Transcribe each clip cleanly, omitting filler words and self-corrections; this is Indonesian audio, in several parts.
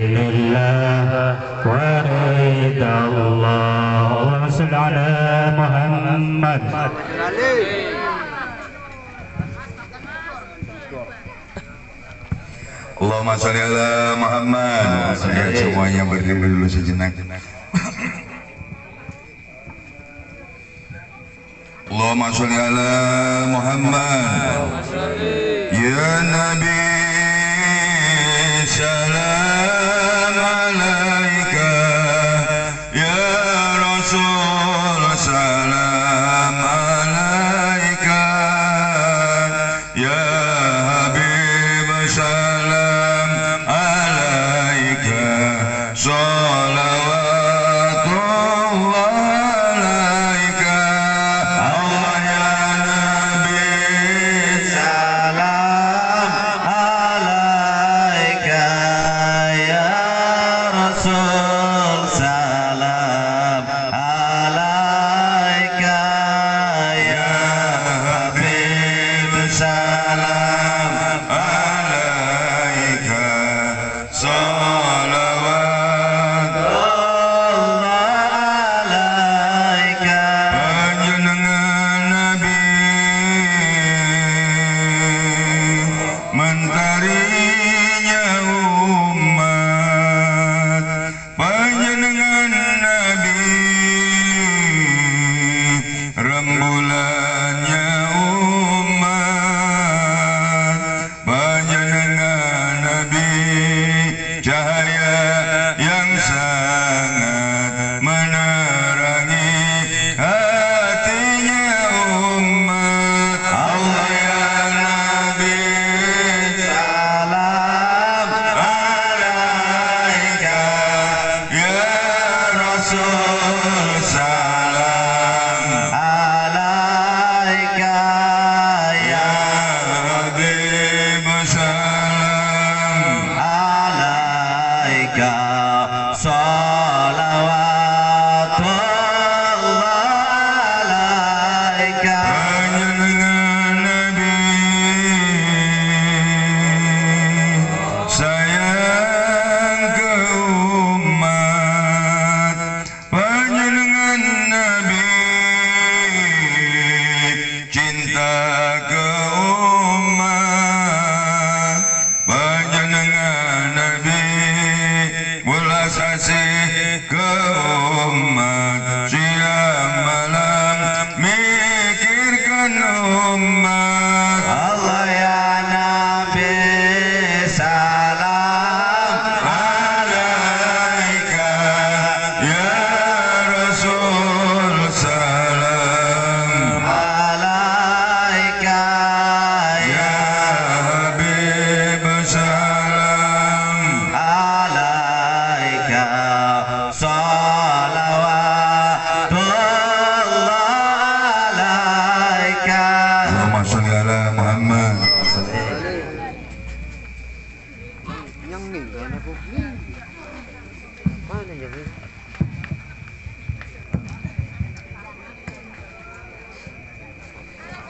الله ورضا الله. اللهم صل على محمد. Allahumma sholli ala Muhammad. Semuanya berdiri dulu sejenak. Allahumma sholli ala Muhammad. Ya Nabi salam alaika, ya Rasul salam alaika, ya Habib salam alaika, sholawatullah alaika. Allah ya Nabi salam alaika, ya Rasul salam alaika, ya Habib salam alaika, sholawatullah alaika. Panjenengan Nabi mentarinya umat, panjenengan Nabi rembulannya umat, panjenengan Nabi cahaya yang sangat menerangi hatinya umat. Allah ya Nabi salam alaika, ya Rasul salam alaika, ya Habib salam alaika, sholawatullah alaika. Panjenengan Nabi sayang ke umat, panjenengan Nabi cinta ke umat, panjenengan Nabi welas asih ke umat, siang malam mikirkan umat. Allah ya Nabi salam alaika, ya Rasul salam alaika, ya Habib salam alaika, sholawatullah alaika. Allahumma sholli ala Muhammad. Yang nih kan aku mana jadi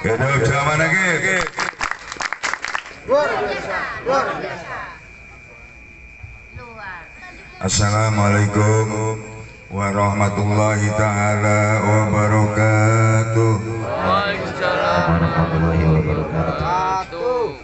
Hidup zaman lagi. luar biasa, luar biasa. Assalamualaikum warahmatullahi taala wabarakatuh. Waalaikumsalam warahmatullahi wabarakatuh. Satu.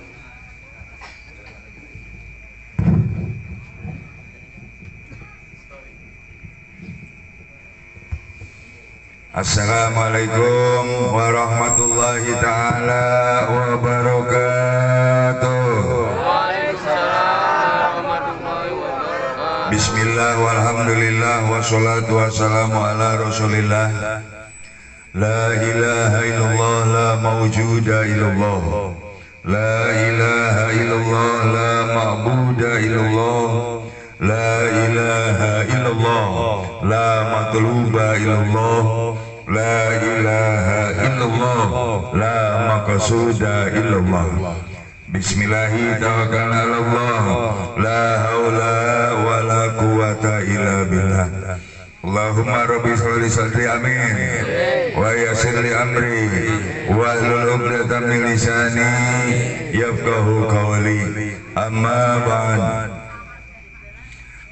Assalamualaikum warahmatullahi taala wabarakatuh. Waalaikumsalam warahmatullahi wabarakatuh. Bismillah walhamdulillah wassalatu wassalamu ala rasulillah. La ilaha illallah la mawjuda illallah. La ilaha illallah la ma'buda illallah. La ilaha illallah la matluba illallah. La ilaha illallah la maqsuda illallah. Bismillahi tawakkalna 'alallah, la haula wala quwata illa billah. Allahumma rabbi sholli sadri amin wa yassir li amri wa hlul 'uqdatam min lisani yafqahu qawli. Amma ba'd.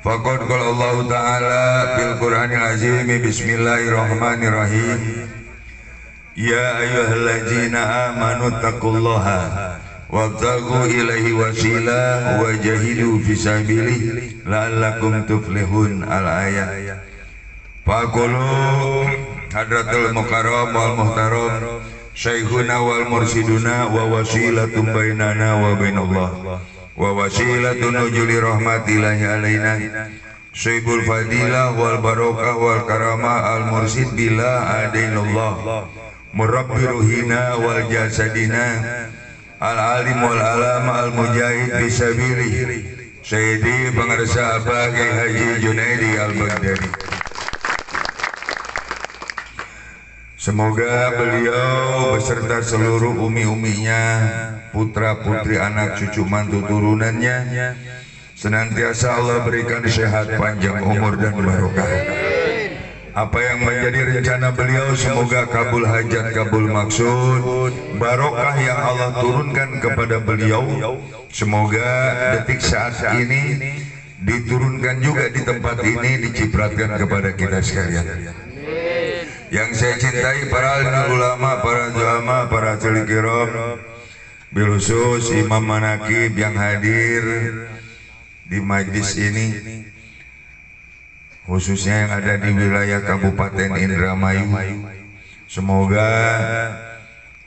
Faqad qala Allah Ta'ala fil Qur'anil Azim bismillahirrahmanirrahim. Ya ayyuhalladzina amanu taqullaha wabtaghu ilaihi wasilah wajahidu fisabilihi la'allakum tuflihun. Al-ayat. Faqulu hadratul mukarram wal muhtaram syekhuna wal mursiduna wa wasilatum bainana wa bainallah wa wasilatun nujuli rahmatillahi alaina syekhul fadilah wal barokah wal karamah al mursid bila adainallah murabbi ruhina wal jasadina al alim wal alama al mujahid fisabilih Sayyidi Pengarsa Abah Kiai Haji Junaidi Al-Baghdadi. Semoga beliau beserta seluruh umi-uminya, putra-putri, anak cucu mantu turunannya senantiasa Allah berikan sehat, panjang umur dan barokah. Apa yang menjadi rencana beliau semoga kabul hajat, kabul maksud, barokah yang Allah turunkan kepada beliau. Semoga detik saat ini diturunkan juga di tempat ini, dicipratkan kepada kita sekalian. Yang saya cintai para alim ulama, para ulama, para celikirom, bil khusus Imam Manakib yang hadir di majlis ini, khususnya yang ada di wilayah Kabupaten Indramayu. Semoga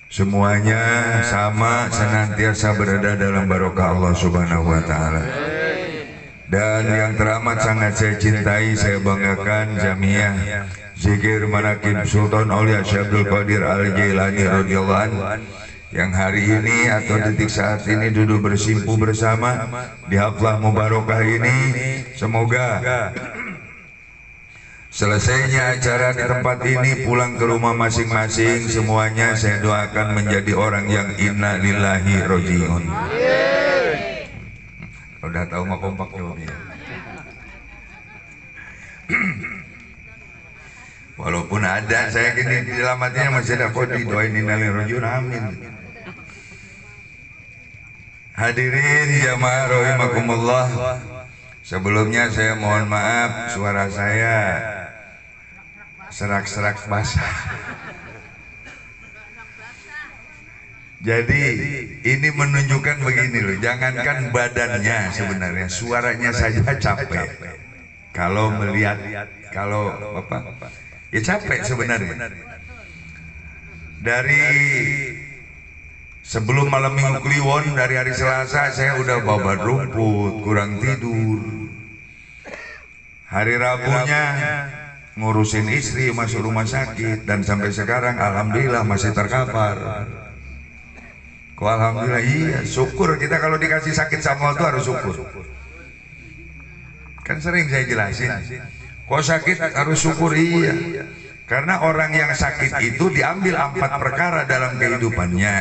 semuanya sama, senantiasa berada dalam barokah Allah Subhanahu wa Ta'ala. Dan yang teramat sangat saya cintai, saya banggakan Jamiah Zikir Manakib Sultan Aulia Syekh Abdul Qadir Al-Jailani radhiyallahu anhu yang hari ini atau detik saat ini duduk bersimpu bersama di haflah mubarakah ini. Semoga selesainya acara di tempat ini, pulang ke rumah masing-masing, semuanya saya doakan menjadi orang yang inna lillahi rojiun. Udah tahu mau kompak jawabnya. Walaupun ada, saya kini di dalam hatinya masih ada kok didoain inna lillahi rojiun, amin. Hadirin jamaah rahimakumullah. Sebelumnya saya mohon maaf suara saya serak-serak basah. Jadi ini menunjukkan begini loh, jangankan badannya, sebenarnya suaranya saja capek. Kalau melihat, kalau apa, ya capek sebenarnya. Dari sebelum malam minggu Kliwon, dari hari Selasa saya udah babat rumput, kurang tidur. Hari Rabunya ngurusin istri masuk rumah sakit, dan sampai sekarang alhamdulillah masih terkapar. Kok alhamdulillah, iya, syukur kita kalau dikasih sakit sama Allah itu harus syukur. Kan sering saya jelasin, kok sakit harus syukur, iya. Karena orang yang sakit itu diambil 4 perkara dalam kehidupannya.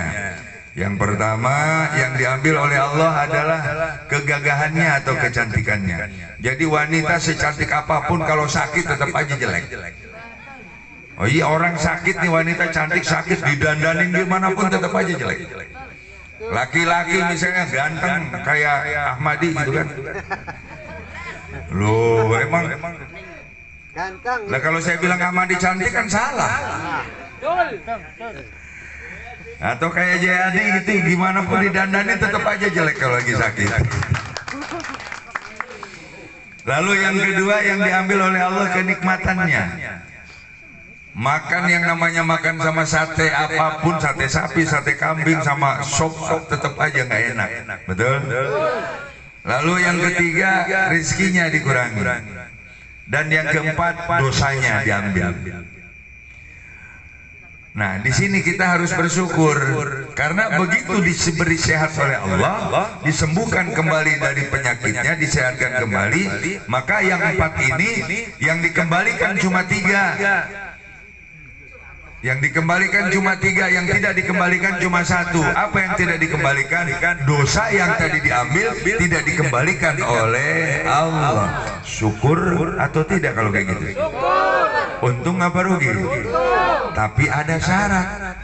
Yang pertama yang diambil oleh Allah adalah kegagahannya atau kecantikannya. Jadi wanita secantik apapun kalau sakit tetap aja jelek. Oh iya, orang sakit nih, wanita cantik sakit, didandanin gimana pun tetap aja jelek. Laki-laki misalnya ganteng kayak Ahmadi gitu kan, loh emang Ganteng. lah kalau saya bilang Ahmadi cantik kan salah. Atau kayak Jayadi gitu, gimana pun didandani tetap aja jelek kalau lagi sakit. Lalu yang kedua yang diambil oleh Allah kenikmatannya. Makan yang namanya makan sama sate apapun, sate sapi, sate kambing, sama sop tetap aja nggak enak, betul? Lalu yang ketiga rizkinya dikurangi. Dan yang keempat dosanya diambil. Nah, di sini kita harus bersyukur karena begitu diberi sehat oleh Allah, disembuhkan kembali dari penyakitnya, disehatkan kembali, maka yang 4 ini yang dikembalikan cuma 3. Yang dikembalikan cuma 3, yang tidak dikembalikan cuma 1. Apa yang tidak dikembalikan? Dosa yang tadi diambil tidak dikembalikan oleh Allah. Syukur atau tidak kalau kayak gitu? Untung apa rugi? Tapi ada syarat.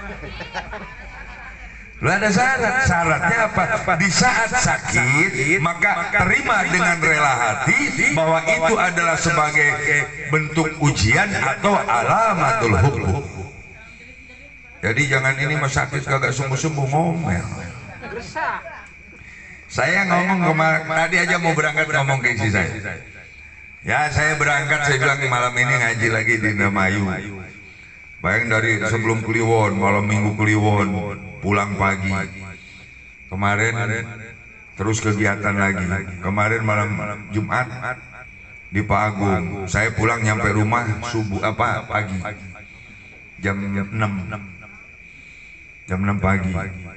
Lu ada syarat. Syaratnya apa? Di saat sakit maka terima dengan rela hati bahwa itu adalah sebagai bentuk ujian atau alamatul hukum. Jadi jangan ini mah sakit kagak sembuh-sembuh ngomel. Saya ngomong tadi aja mau berangkat ngomong ke istri saya. Ya saya berangkat, saya bilang malam ini ngaji lagi di Indramayu. Bayang dari sebelum Kliwon, malam minggu Kliwon, pulang pagi. Kemarin terus kegiatan lagi. Kemarin malam Jumat di Pak Agung. Saya pulang nyampe rumah subuh pagi. Jam 6. Jam 6 pagi.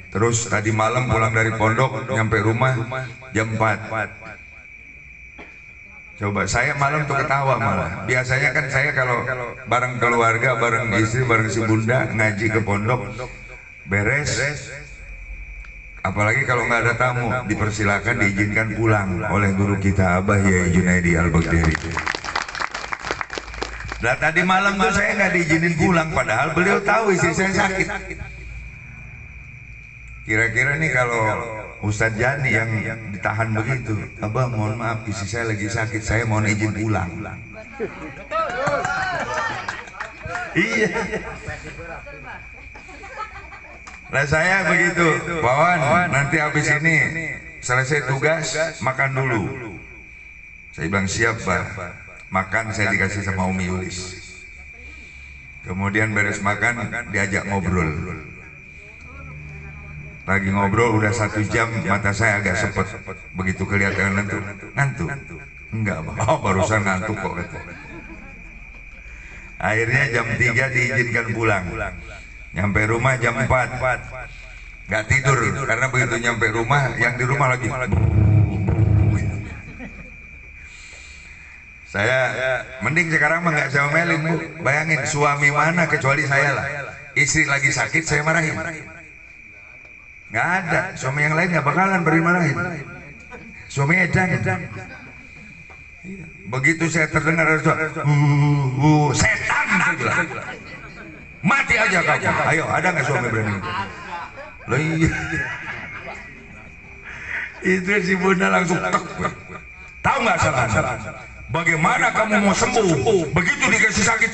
Terus tadi malam pulang dari pondok nyampe rumah jam 4. Coba saya malam tuh ketawa malah. Biasanya kan saya kalau bareng keluarga, bareng istri, bareng si bunda ngaji ke pondok beres. Apalagi kalau nggak ada tamu, dipersilakan diizinkan pulang oleh guru kita Abah Yai Junaidi Al-Baghdadi. Nah tadi malam tuh saya nggak diizinin pulang, padahal beliau tahu istri saya sakit. Kira-kira nih kalau Ustadz Jani yang ditahan begitu, Abah mohon maaf istri saya lagi sakit, saya mohon izin pulang. Iya. Nah saya begitu, Pawan nanti habis ini selesai tugas makan dulu. Saya bilang siap Pak. Makan saya dikasih sama Umi Yulis. Kemudian beres makan diajak ngobrol. Lagi ngobrol udah 1 jam, mata saya agak sepet. Begitu kelihatan ngantuk. Enggak, barusan ngantuk kok. Akhirnya jam 3 diizinkan pulang. Nyampe rumah jam 4. Nggak tidur, karena begitu nyampe rumah, yang di rumah lagi. Saya mending sekarang mah nggak saya omelin, Bu. Bayangin suami mana kecuali saya lah. Istri lagi sakit saya marahin. Nggak ada, suami yang lain nggak bakalan beri marahin. Suami edan. Begitu saya terdengar suara setan, saya bilang, mati aja kamu. Ayo, ada nggak suami berani? Loh iya. Itu si bunda langsung tahu nggak salah. Bagaimana kamu mau sembuh? Begitu dikasih sakit.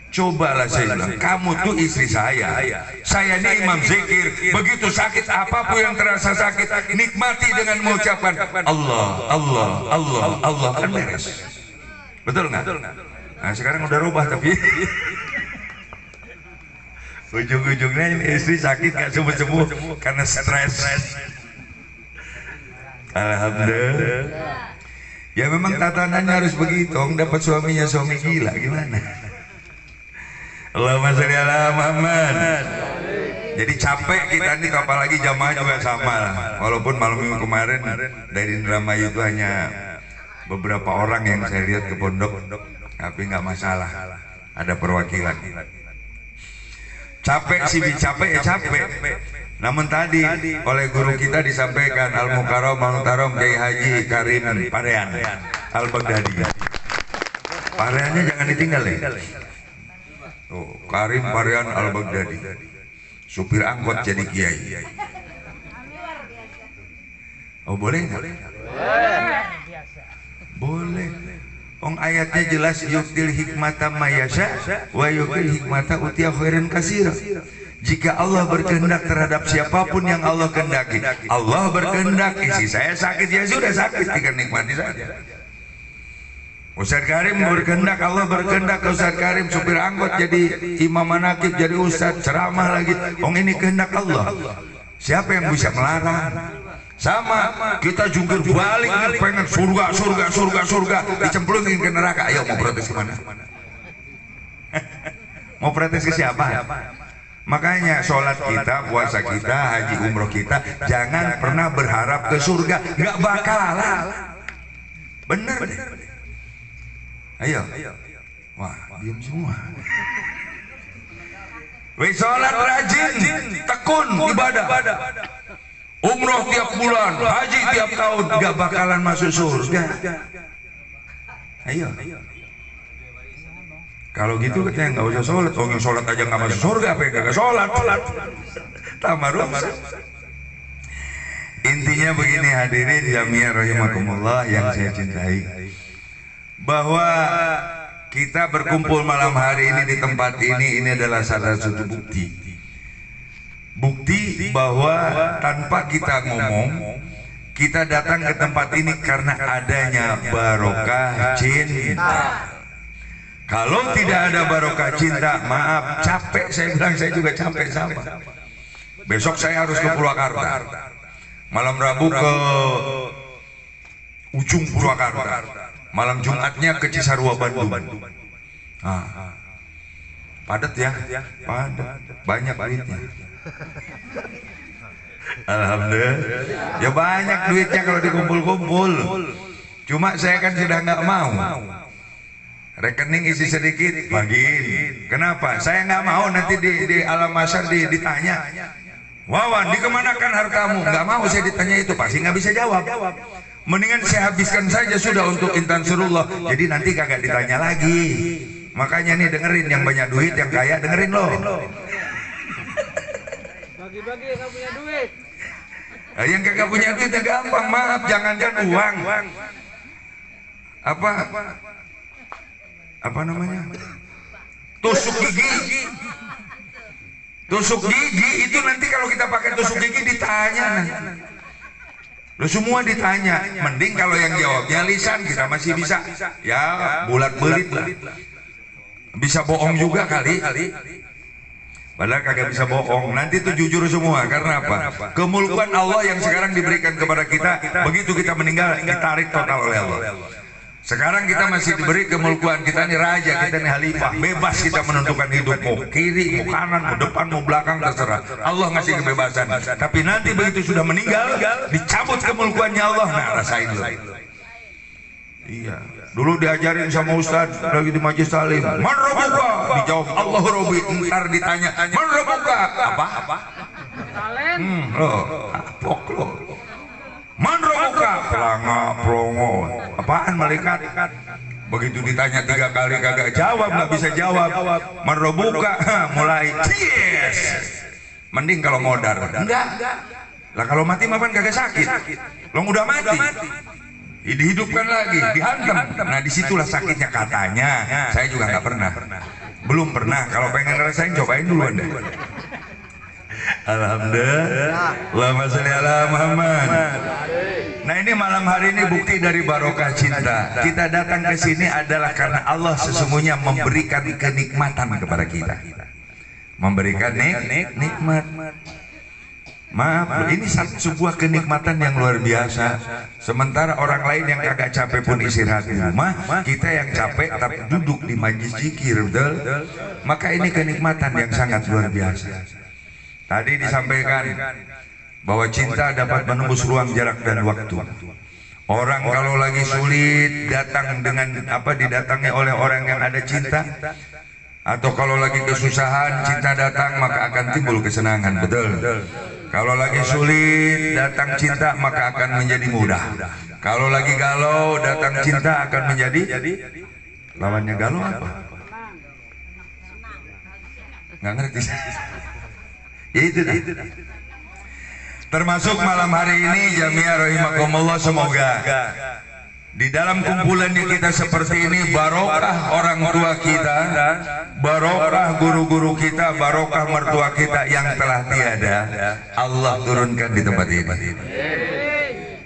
Cobalah saya bilang, kamu tuh istri saya ini imam zikir. Begitu sakit apapun yang terasa sakit, nikmati dengan mengucapkan Allah, Allah, Allah, Allah, kan beres. Betul nggak? Nah sekarang udah rubah tapi ujung-ujungnya istri sakit nggak sembuh-sembuh karena stres. Alhamdulillah. Ya memang tatanannya harus begitu. Dapat suaminya suami gila gimana? Allahumma sholli ala Muhammad. Jadi capek kita nih, apalagi jamaah juga sama lah. Walaupun malam minggu kemarin dari Indramayu itu hanya beberapa orang yang saya lihat ke pondok, tapi nggak masalah. Ada perwakilan. Capek sih, capek ya capek. Namun tadi oleh guru kita disampaikan Al-Mukarram Al-Mukarram Kiai Haji Karim Parean Al-Baghdadi. Pareannya jangan ditinggal ya. Oh, Karim Parean Al-Baghdadi. Supir angkot jadi kiai. Oh boleh nggak? Boleh. Ayatnya jelas yu'til hikmata mayasya wa yu'til hikmata utiya khairan katsira. Jika Allah berkehendak terhadap siapapun yang Allah kehendaki, Allah berkehendak isi saya sakit ya sudah sakit, tinggal nikmati saja. Ustadz Karim berkehendak, Allah berkehendak ke Ustadz Karim supir angkot jadi imam manakib, jadi ustadz ceramah lagi. Ini kehendak Allah. Siapa yang bisa melarang? Sama kita jungkir balik pengen surga dicemplungin ke neraka. Ayo mau protes kemana? Mau protes ke siapa? Makanya sholat kita, puasa kita, haji umroh kita jangan pernah berharap ke surga, nggak bakalan. Bener. Ayo. Wah, diam semua. Wih, sholat rajin, tekun ibadah. Umroh tiap bulan, haji tiap tahun, nggak bakalan masuk surga. Ayo. Kalau gitu katanya nggak usah sholat. Oh, yang sholat aja nggak masuk surga, apa yang nggak sholat? Tambah rusak. Intinya begini hadirin jamiah rahimakumullah yang saya cintai, bahwa kita berkumpul malam hari ini di tempat ini adalah salah satu bukti bahwa tanpa kita ngomong, kita datang ke tempat ini karena adanya barokah cinta. Kalau tidak ada barokah cinta, maaf, capek saya bilang, saya juga capek sama. Besok saya harus ke Purwakarta, malam Rabu ke ujung Purwakarta, malam Jumatnya ke Cisarua Bandung. Padat ya, padat, banyak duitnya. Alhamdulillah, ya banyak duitnya kalau dikumpul-kumpul. Cuma saya kan sudah nggak mau. Rekening isi sedikit, bagiin. Kenapa? Saya nggak mau nanti di alam mahsyar ditanya, Wawan, dikemanakan hartamu? Nggak mau saya ditanya itu, pasti nggak bisa jawab. Mendingan saya habiskan saja sudah untuk intan surullah. Jadi nanti kagak ditanya lagi. Makanya nih dengerin, yang banyak duit, yang kaya dengerin loh. Bagi-bagi yang nggak punya duit. Yang kagak punya duit ya gampang, maaf, jangankan uang. Apa namanya? Tusuk gigi. Tusuk gigi itu nanti kalau kita pakai tusuk gigi ditanya. Lo semua ditanya. Mending kalau yang jawabnya lisan, kita masih bisa ya bulat belit lah. Bisa bohong juga kali. Padahal kagak bisa bohong. Nanti itu jujur semua. Karena apa? Kemulkuan Allah yang sekarang diberikan kepada kita, begitu kita meninggal ditarik total oleh Allah. Sekarang kita masih diberi kemulkuan, kita ini raja, kita ini khalifah, bebas kita menentukan hidup, mau kiri, mau kanan, mau depan, mau belakang, terserah. Allah ngasih kebebasan. Tapi nanti begitu sudah meninggal, dicabut kemulkuannya Allah. Nah, rasain lo. Iya. Dulu diajarin sama Ustaz lagi di majelis talim, man rabbuka? Dijawab Allah Rabbi. Ntar ditanya, man rabbuka? Apa? Loh, apok lo. Man rabbuka? Pelongo. Apaan malaikat? Begitu ditanya 3 kali kagak jawab, nggak bisa jawab. Man rabbuka? Mulai yes. Mending kalau modar. Enggak. Lah kalau mati mah kan kagak sakit. Lo udah mati. Dihidupkan lagi, dihantam. Nah disitulah sakitnya katanya. Saya juga nggak pernah, belum pernah. Kalau pengen ngerasain, cobain dulu Anda. Alhamdulillah. Allahumma sholli ala Muhammad. Nah ini malam hari ini bukti dari barokah cinta. Kita datang ke sini adalah karena Allah sesungguhnya memberikan kenikmatan kepada kita. Memberikan nikmat. Maaf, ini sebuah kenikmatan yang luar biasa. Sementara orang lain yang kagak capek pun istirahat di rumah, kita yang capek tapi duduk di majlis zikir, betul? Maka ini kenikmatan yang sangat luar biasa. Tadi disampaikan bahwa cinta dapat menembus ruang jarak dan waktu. Orang kalau lagi sulit datang dengan didatangi oleh orang yang ada cinta. Atau kalau lagi kesusahan, cinta datang maka akan timbul kesenangan, betul? Kalau lagi sulit, datang cinta maka akan menjadi mudah. Kalau lagi galau, datang cinta akan menjadi lawannya galau apa? Nggak ngerti. Ya itu dah. Termasuk malam hari ini jamiah rahimakumullah, semoga di dalam kumpulan kita seperti ini barokah orang tua kita, barokah guru-guru kita, barokah mertua kita yang telah tiada, Allah turunkan di tempat ini.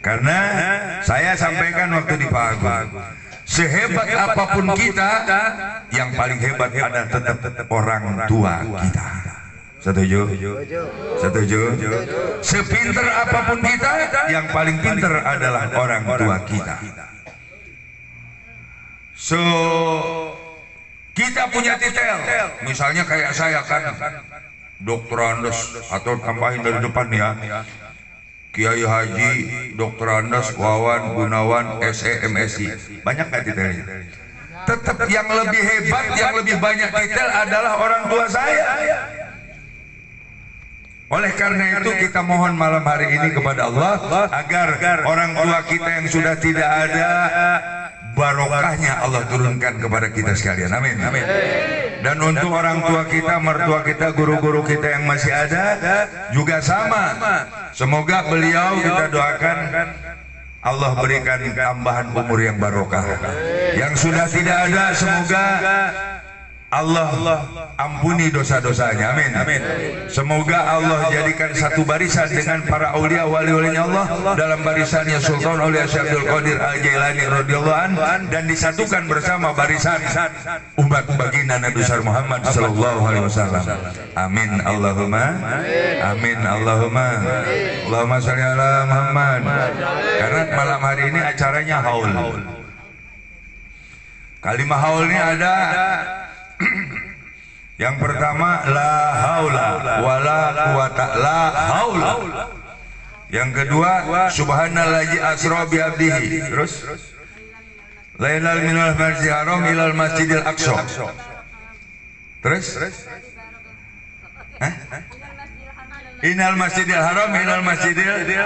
Karena saya sampaikan waktu di Pak Agung, sehebat apapun kita, yang paling hebat adalah tetap orang tua kita. Setuju? Setuju? Sepinter apapun kita, yang paling pinter adalah orang tua kita. So, kita punya titel, misalnya kayak saya kan Dr. Andes, atau tambahin dari depan ya, Kiai Haji Dr. Andes Wawan Gunawan SE MSI. Banyak nggak titelnya? Tetap yang lebih hebat, yang lebih banyak titel adalah orang tua saya. Oleh karena itu kita mohon malam hari ini kepada Allah agar orang tua kita yang sudah tidak ada barokahnya Allah turunkan kepada kita sekalian. Amin. Amin. Dan untuk orang tua kita, mertua kita, guru-guru kita yang masih ada juga sama. Semoga beliau kita doakan Allah berikan tambahan umur yang barokah. Yang sudah tidak ada semoga Allah ampuni dosa-dosanya. Amin. Amin. Semoga Allah jadikan satu barisan dengan para aulia wali-walinya Allah dalam barisannya Sultan Aulia Syekh Abdul Qadir Al-Jailani radhiyallahu an, dan disatukan bersama barisan umat baginda Nabi besar Muhammad sallallahu alaihi wasallam. Amin Allahumma amin Allahumma Allahumma shalli ala Muhammad. Karena malam hari ini acaranya haul. Kalimah haul ini ada yang pertama la haula wala quwata la haula. Yang kedua subhanallazi asra bi abdihi. Terus lailal minal masjidil haram ilal masjidil aqsa. Terus inal masjidil haram ilal masjidil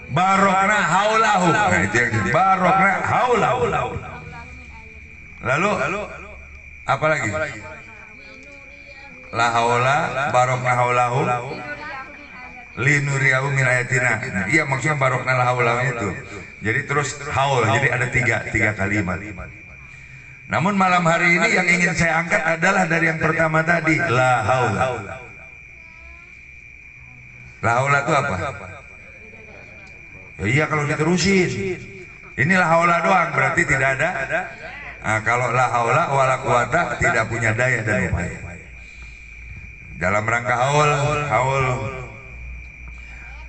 barokna haulahu. Nah, itu yang barokna haulahu. Lalu apa lagi? La haula barokna haulahu linuriyahu min ayatina. Nah, iya maksudnya barokna la haulahu itu. Jadi terus haul, jadi ada tiga kalimat. Namun malam hari ini yang ingin saya angkat adalah dari yang pertama tadi, la haula. La haula itu apa? Ya, iya kalau diterusin. Inilah haula doang berarti tidak ada. Nah, kalau la haula wala quwata tidak punya daya dan upaya. Dalam rangka haul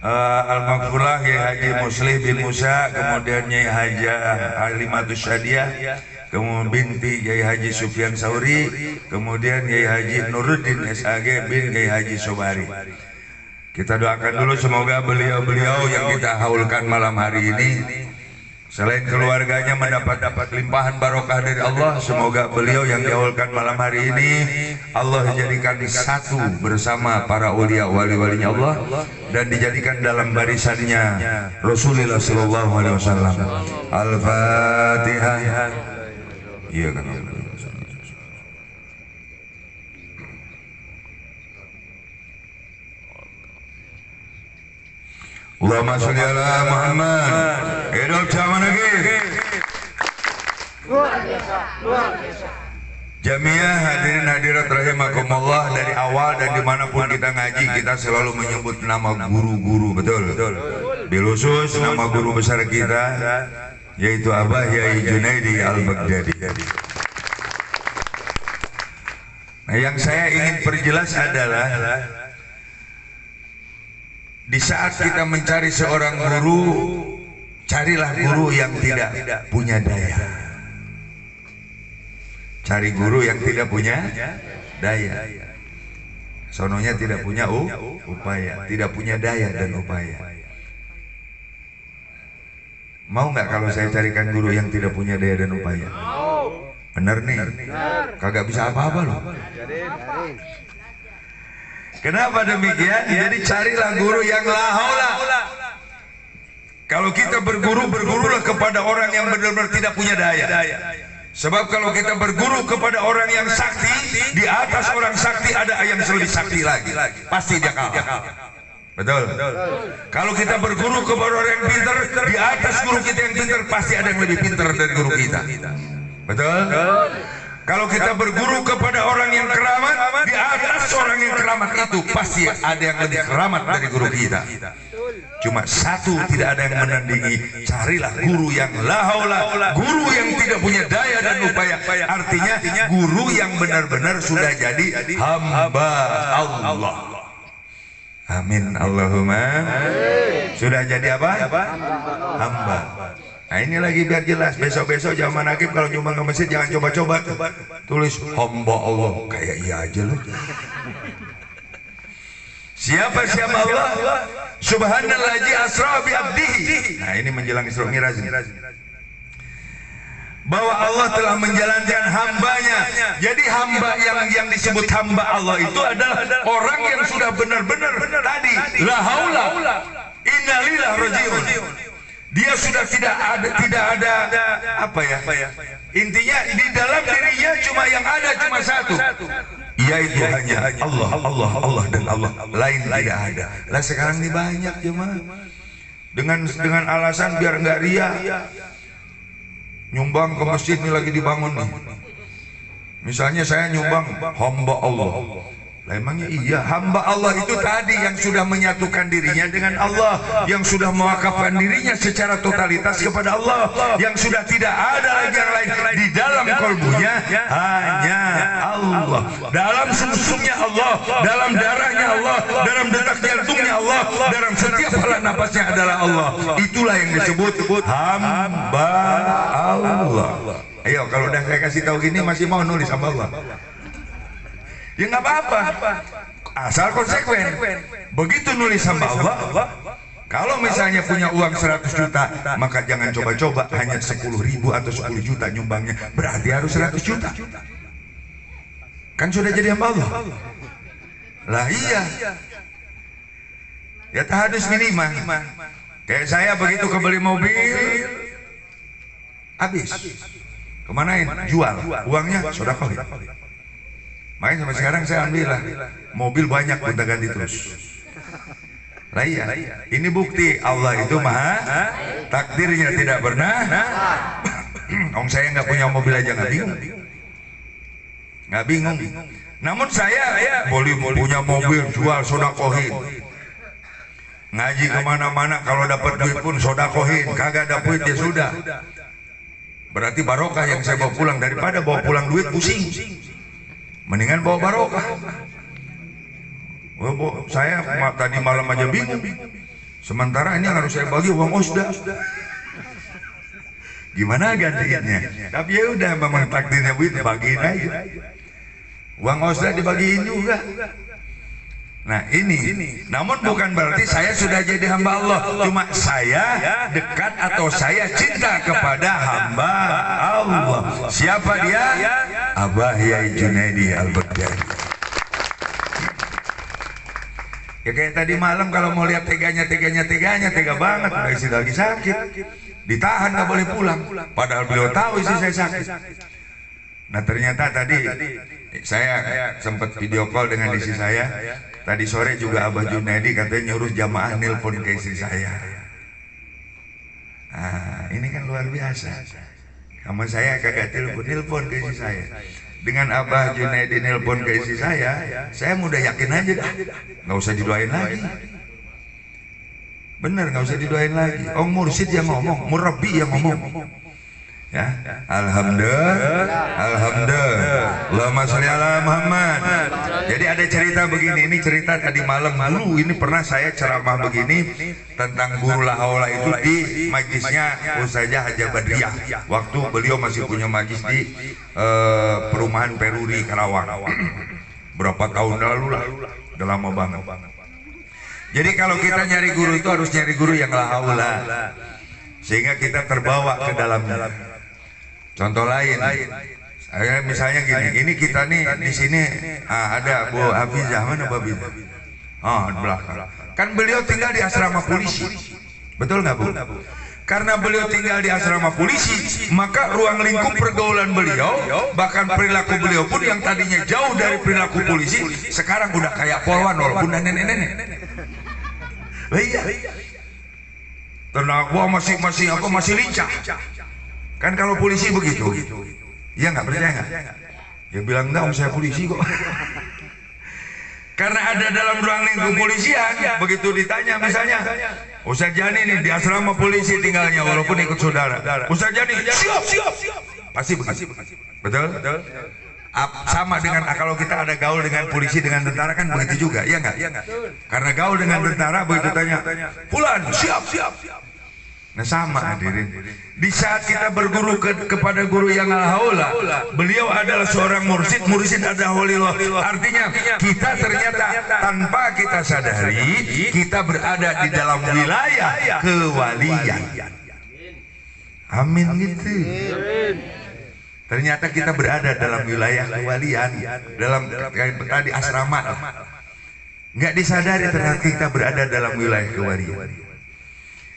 Al-Maghfurlah Yai Haji Muslih bin Musa, kemudian Yai Haja Halimatus Syadiah, kemudian binti Yai Haji Sufyan Sauri, kemudian Yai Haji Nuruddin SAG bin Yai Haji Sobari. Kita doakan dulu semoga beliau-beliau yang kita haulkan malam hari ini, selain keluarganya mendapat limpahan barokah dari Allah, semoga beliau yang dihaulkan malam hari ini Allah jadikan satu bersama para ulia wali-walinya Allah dan dijadikan dalam barisannya Rasulullah sallallahu alaihi wasallam. Al-Fatihah. Iya kan. Allahumma sholli ala Muhammad. Hidup zaman lagi. Luar biasa. Jamiah hadirin hadirat rahimakumullah, dari awal dan dimanapun kita ngaji kita selalu menyebut nama guru-guru, betul. Bilusus nama guru besar kita yaitu Abah Yai Junaidi Al-Baghdadi. Nah, yang saya ingin perjelas adalah di saat kita mencari seorang guru, carilah guru yang tidak punya daya. Cari guru yang tidak punya daya. Sononya tidak punya upaya, tidak punya daya dan upaya. Mau nggak kalau saya carikan guru yang tidak punya daya dan upaya? Bener nih, kagak bisa apa-apa loh. Kenapa demikian? Jadi carilah guru yang la haula. Kalau kita berguru, bergurulah kepada orang yang benar-benar tidak punya daya. Sebab kalau kita berguru kepada orang yang sakti, di atas orang sakti ada yang lebih sakti lagi. Pasti dia kalah. Betul. Kalau kita berguru kepada orang yang pintar, di atas guru kita yang pintar pasti ada yang lebih pintar dari guru kita. Betul. Kalau kita berguru kepada orang yang keramat, di atas orang yang keramat itu pasti ada yang lebih keramat dari guru kita. Cuma satu tidak ada yang menandingi. Carilah guru yang la haula, guru yang tidak punya daya dan upaya. Artinya guru yang benar-benar sudah jadi hamba Allah. Amin Allahumma. Sudah jadi apa? Hamba. Nah ini lagi biar jelas, besok-besok zaman Akib kalau nyumbang ke masjid jangan coba-coba tulis hamba Allah, kayak iya aja loh. Siapa Allah? Subhanallazi asra bi abdihi. Nah ini menjelang Isra Mi'raj. Bahwa Allah telah menjalankan hambanya. Jadi hamba yang disebut hamba Allah itu adalah orang yang sudah benar-benar tadi la haula innalillahi rajiun. Dia sudah tidak ada apa ya? Intinya di dalam dirinya cuma yang ada cuma satu. Yaitu hanya Allah dan Allah, lain tidak ada. Lah sekarang ini banyak jemaah dengan alasan biar nggak ria, nyumbang ke masjid ini lagi dibangun nih. Misalnya saya nyumbang hamba Allah. Lah emangnya iya, hamba Allah itu tadi yang sudah menyatukan dirinya dengan Allah, yang sudah mewakafkan dirinya secara totalitas kepada Allah, yang sudah tidak ada lagi yang lain. Di dalam kalbunya hanya Allah, dalam sumsumnya Allah, dalam darahnya Allah, dalam detak jantungnya Allah, dalam setiap helah napasnya adalah Allah. Itulah yang disebut hamba Allah. Ayo, kalau udah saya kasih tahu gini masih mau nulis hamba Allah? Ya nggak apa-apa, asal konsekuen. Begitu nulis hamba Allah, kalau misalnya punya uang 100 juta, maka jangan coba-coba hanya 10.000 atau 10 juta nyumbangnya, berarti harus 100 juta. Kan sudah jadi hamba Allah. Lah iya, ya tahadus minimah. Kayak saya begitu kebeli mobil, habis. Kemanain? Jual. Uangnya sedekah. Makanya sampai sekarang saya ambillah mobil banyak gonta ganti terus. Lah iya, ini bukti Allah itu maha, takdirnya tidak pernah. Om saya nggak punya mobil aja nggak bingung. Namun saya boleh punya mobil jual sodakohin. Ngaji kemana-mana kalau dapat duit pun sodakohin, kagak ada duit ya sudah. Berarti barokah yang saya bawa pulang, daripada bawa pulang duit pusing. Mendingan bawa barokah. Saya tadi malam aja bingung. Sementara ini harus saya bagi uang osda. Gimana gantinya? Tapi ya udah, memang takdirnya begitu, bagiin aja. Uang osda dibagiin juga. Nah ini, namun bukan berarti saya sudah jadi hamba Allah. Cuma saya dekat atau saya cinta kepada hamba Allah. Siapa dia? Abah Yai Junaidi Al-Baghdadi. Ya kayak tadi malam kalau mau lihat tega banget. Udah istri lagi sakit, ditahan nggak boleh pulang. Padahal beliau tahu istri saya sakit. Nah ternyata tadi saya sempat video call dengan istri saya. Tadi sore juga Abah Junaidi katanya nyuruh jamaah nelpon ke istri saya. Nah, ini kan luar biasa. Sama saya kagak nelpon ke istri saya. Dengan Abah Junaidi nelpon ke istri saya udah yakin aja dah. Nggak usah didoain lagi. Bener, nggak usah didoain lagi. Oh mursyid yang ngomong, murabbi yang ngomong. Ya, alhamdulillah, Allahumma sholli ala Muhammad. Jadi ada cerita begini, ini cerita tadi malam dulu, ini pernah saya ceramah begini tentang guru lahaula itu di majlisnya Ustazah Haja Badriah. Waktu beliau masih punya majlis di perumahan Peruri Karawang. Berapa tahun lalu lah, udah lama banget. Jadi kalau kita nyari guru itu harus nyari guru yang lahaula, sehingga kita terbawa ke dalamnya. Contoh lain, misalnya gini, ini kita nih di sini ada Bu Hafizah, mana Bu Hafizah? Oh di belakang. Kan beliau tinggal di asrama polisi, betul nggak Bu? Karena beliau tinggal di asrama polisi, maka ruang lingkup pergaulan beliau, bahkan perilaku beliau pun yang tadinya jauh dari perilaku polisi, sekarang udah kayak polwan walaupun nenek-nenek. Iya. Tenang, gua masih lincah. Kan kalau polisi begitu, ya nggak percaya nggak? Ya bilang enggak, saya polisi kok. Karena ada dalam ruang lingkup polisian, begitu ditanya misalnya, Ustaz Jani nih di asrama polisi tinggalnya walaupun ikut saudara. Ustaz Jani, siap. Pasti begitu. Betul? Sama dengan kalau kita ada gaul dengan polisi dengan tentara kan begitu juga, ya nggak? Karena gaul dengan tentara begitu tanya, Fulan, siap. Nah sama hadirin, di saat kita berguru kepada guru yang al-haula, beliau adalah seorang mursyid adalah waliullah. Artinya kita ternyata tanpa kita sadari kita berada di dalam wilayah kewalian. Amin gitu. Ternyata kita berada dalam wilayah kewalian, dalam tadi asrama. Nggak disadari ternyata kita berada dalam wilayah kewalian.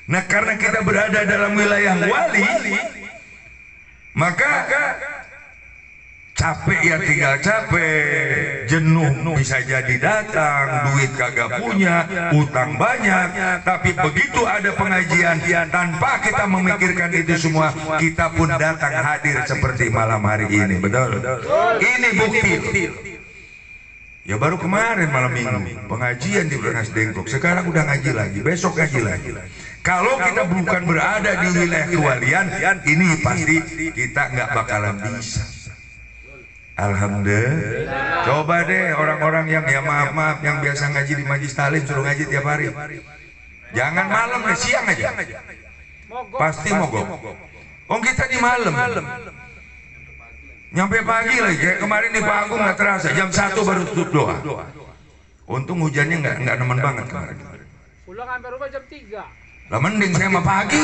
Nah, karena kita berada dalam wilayah wali, maka capek ya tinggal capek, jenuh bisa jadi datang, duit kagak punya, utang banyak. Tapi begitu ada pengajian, tanpa kita memikirkan itu semua, kita pun datang hadir seperti malam hari ini. Betul? Ini bukti. Ya baru kemarin malam minggu pengajian di Rengas Dengklok, sekarang udah ngaji lagi, besok ngaji lagi. Kalau kita bukan berada di wilayah kewalian, ini pasti kita nggak bakalan bisa. Alhamdulillah. Coba deh orang-orang yang ya maaf yang biasa ngaji di Majlis Talim, suruh ngaji tiap hari. Jangan malam deh, siang aja. Pasti mogok. Oh kita di malam. Nyampe pagi lagi, kayak kemarin di Pak Agung nggak terasa, jam 1 baru tutup doa. Untung hujannya nggak nemen banget kemarin. Pulang sampai rumah jam 3. Lah mending saya mah pagi.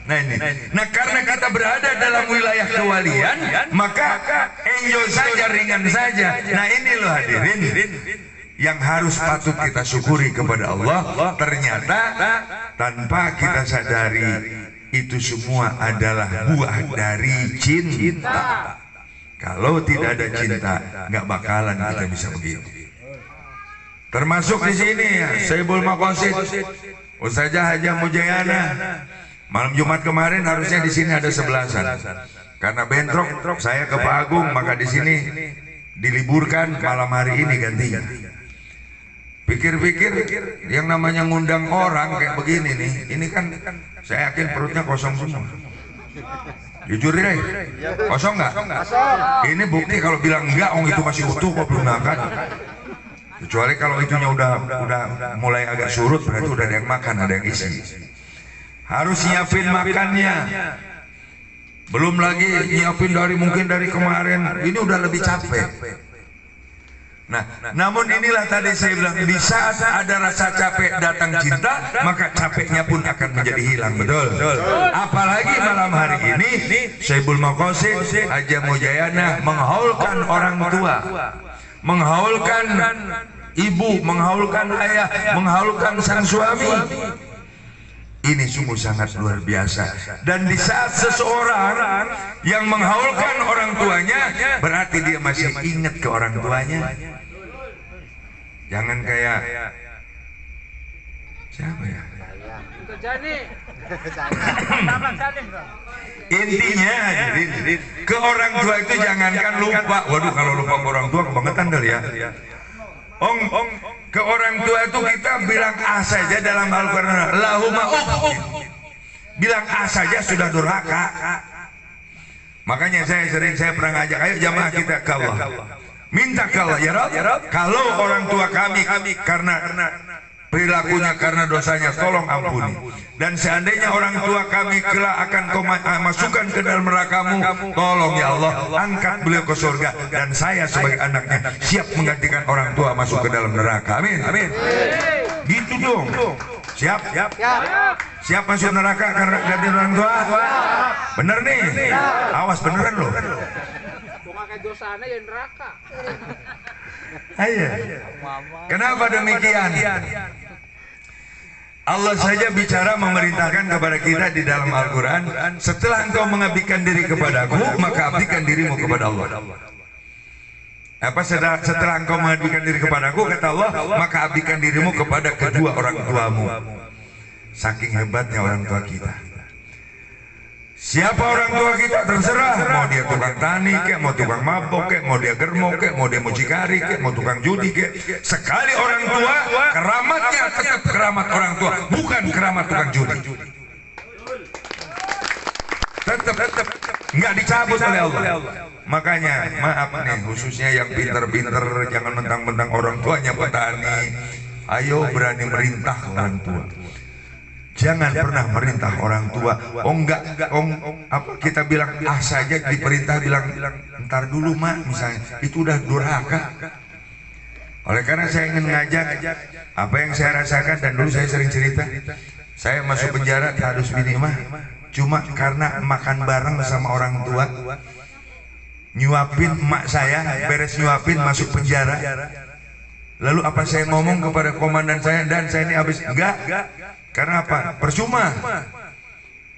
Nah ini, nah karena kita berada dalam wilayah kewalian, maka enjoy saja, ringan saja. Nah ini loh hadirin, yang harus patut kita syukuri kepada Allah. Ternyata tanpa kita sadari, itu semua adalah buah dari cinta. Kalau tidak ada cinta, nggak bakalan kita bisa begitu. Termasuk di sini ya, Sayyibul Maqasid, Ustazah Haja Mujayana. Malam Jumat kemarin harusnya di sini ada 11-an. Karena bentrok saya ke Pak Agung, maka di sini diliburkan, malam hari ini gantinya. Pikir-pikir yang namanya ngundang orang kayak begini nih, ini kan saya yakin perutnya kosong semua. Jujur deh, kosong nggak? Ini bukti kalau bilang enggak, itu masih utuh kok, belum makan. Kecuali kalau itunya udah mulai agak surut, berarti udah ada yang makan, ada yang isi. Harus nyiapin makannya. Belum lagi nyiapin mungkin dari kemarin, ini udah lebih capek. Nah, namun inilah tadi saya bilang, di saat ada rasa capek datang cinta, maka capeknya pun akan menjadi hilang. Betul? Apalagi malam hari ini Sayyibul Maqasid Haja Mujayana menghaulkan orang tua, menghaulkan ibu, menghaulkan ayah, menghaulkan sang suami. Ini sungguh sangat luar biasa. Dan di saat seseorang yang menghaulkan orang tuanya, berarti dia masih ingat ke orang tuanya. Jangan kayak siapa ya? Intinya ke orang tua itu jangankan lupa. Waduh, kalau lupa ke orang tua kebangetan kali ya. Ke orang tua itu kita bilang A saja dalam Al-Quran, Allahumma bilang A saja sudah durhaka. Makanya saya pernah ngajak, ayo jamaah kita ke Allah, minta ke Allah, ya Rabb, kalau orang tua kami karena perilakunya, karena dosanya, tolong ampuni. Dan seandainya orang tua kami kelak akan kau masukkan ke dalam neraka-Mu, tolong ya Allah, angkat beliau ke surga. Dan saya sebagai anaknya siap menggantikan orang tua masuk ke dalam neraka. Amin. Gitu dong. Siap masuk neraka karena ganti orang tua. Bener nih. Awas beneran loh. Pakai dosanya ya neraka. Ayo. Kenapa demikian? Allah saja bicara memerintahkan kepada kita di dalam Al-Quran, setelah engkau mengabdikan diri kepadaku, maka abdikan dirimu kepada Allah. Setelah engkau mengabdikan diri kepadaku, kata Allah, maka abdikan dirimu kepada kedua orang tuamu. Saking hebatnya orang tua kita. Siapa orang tua kita terserah, mau dia tukang tani kek, mau tukang mabok kek, mau dia germo kek, mau dia mucikari kek, mau tukang judi kek. Sekali orang tua, keramatnya tetap keramat orang tua, bukan keramat tukang judi. Tetap nggak dicabut oleh Allah. Makanya maaf nih, khususnya yang pinter-pinter, jangan mentang-mentang orang tuanya petani, ayo berani merintah orang tua. Jangan pernah merintah orang tua. Kita bilang ah saja, diperintah bilang ntar dulu mak, misalnya, itu udah durhaka. Oleh karena saya ingin mengajak apa yang saya rasakan, dan dulu saya sering cerita, saya masuk penjara harus bini mah cuma karena makan bareng sama orang tua, nyuapin emak saya, beres nyuapin masuk penjara. Lalu apa saya ngomong kepada komandan saya dan saya ini habis? Enggak. Karena apa? Percuma.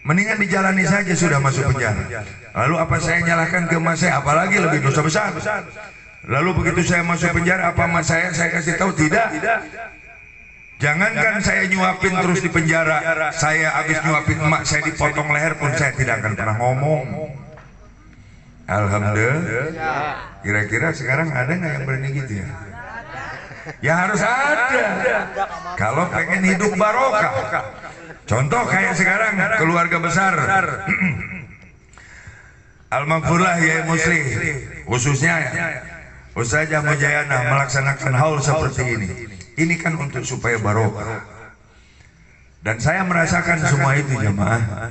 Mendingan dijalani saja sudah masuk penjara. Lalu apa saya nyalahkan ke mas saya? Apalagi lebih dosa besar. Lalu begitu saya masuk penjara, apa mas saya kasih tahu? Tidak. Jangankan saya nyuapin terus di penjara, saya habis nyuapin emak saya dipotong leher pun saya tidak akan pernah ngomong. Alhamdulillah. Kira-kira sekarang ada nggak yang berani gitu ya? Ya harus ada. Kalau pengen hidup barokah. Contoh kayak sekarang keluarga besar Al-Maghfurlah Yai Musli, khususnya Ustazah Mujayana melaksanakan haul seperti ini. Ini kan untuk supaya barokah. Dan saya merasakan semua itu jemaah.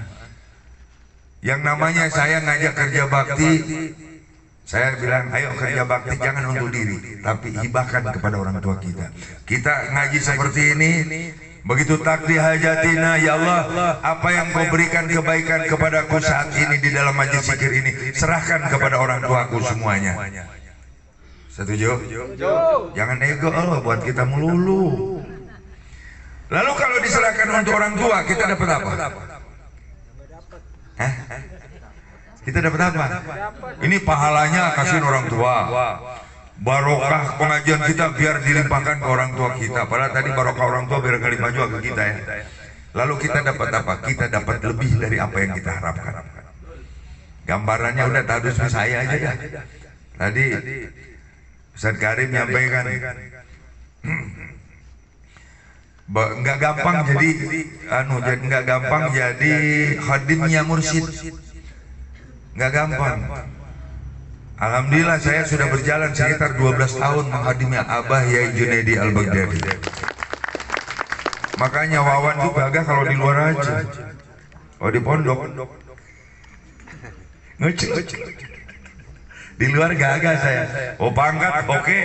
Yang namanya saya ngajak kerja bakti, saya bilang ayo kerja bakti jangan untuk diri, tapi hibahkan kepada orang tua kita. Kita ngaji seperti ini, begitu takdi hajatina, ya Allah, apa yang kau berikan kebaikan kepadaku saat ini di dalam majlis zikir ini, serahkan kepada orang tuaku semuanya. Setuju? Jangan ego buat kita melulu. Lalu kalau diserahkan untuk orang tua, kita dapat apa? Kita dapat apa? Ini pahalanya kasih orang tua. Barokah pengajian kita biar dilimpahkan ke orang tua kita. Padahal tadi barokah orang tua biar kelimpah juga ke kita ya. Lalu kita dapat apa? Kita dapat lebih dari apa yang kita harapkan. Gambarannya udah tadus saya aja dah. Tadi Ustaz Karim nyampaikan nggak gampang jadi nggak gampang jadi khadimnya mursyid, nggak gampang. Alhamdulillah saya sudah berjalan sekitar 12 tahun menghadimi Abah Yai Junaidi Al-Baghdadi. Makanya Wawan tuh gagah kalau di luar aja. Oh di pondok ngecek. Di luar gagah saya. Oh pangkat oke.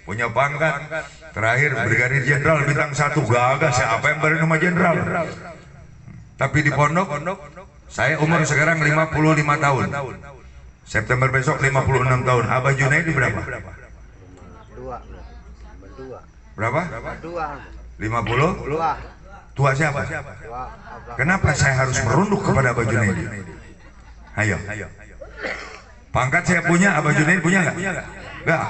Punya pangkat. Terakhir Brigadir Jenderal bintang 1 gagah. Siapa yang beri nama jenderal? Tapi di pondok saya umur sekarang 55 tahun. September besok 56 tahun. Abah Junaidi berapa? Berapa? 50? Tua siapa? Kenapa saya harus merunduk kepada Abah Junaidi? Ayo. Pangkat saya punya, Abah Junaidi punya nggak? Nggak.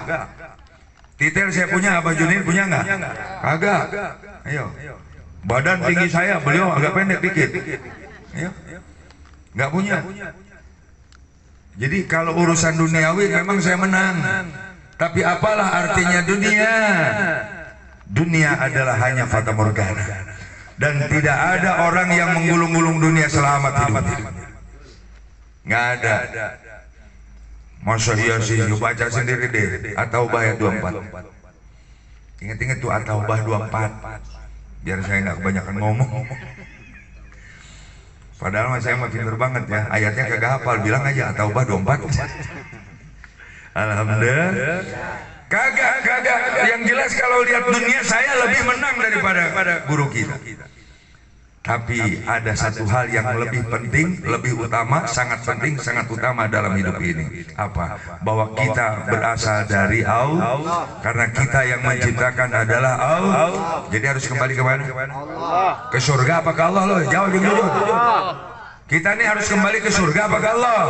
Titel saya punya, Abah Junaidi punya nggak? Kagak. Ayo. Badan tinggi saya, beliau agak pendek dikit. Ayo. Nggak punya. Jadi kalau urusan duniawi memang saya menang. Tapi apalah artinya dunia? Dunia adalah hanya fata morgana. Dan tidak ada orang yang menggulung-gulung dunia selamat hidupnya. Nggak ada. Masa iya sih, baca sendiri deh At-Taubah ayat 24. Ingat-ingat tuh At-Taubah 24. Biar saya nggak kebanyakan ngomong. Padahal saya mah pinter banget ya. Ayatnya kagak hafal, bilang aja At-Taubah 24. Alhamdulillah. Kagak. Yang jelas kalau lihat dunia saya lebih menang daripada guru kita. Tapi ada satu hal yang lebih penting, lebih utama, sangat penting, sangat utama dalam hidup ini. Apa? Bahwa kita berasal dari Allah, karena kita yang menciptakan adalah Allah. Jadi harus kembali ke mana? Ke surga apa ke Allah? Loh, jawab jujur. Kita ini harus kembali ke surga apa ke Allah?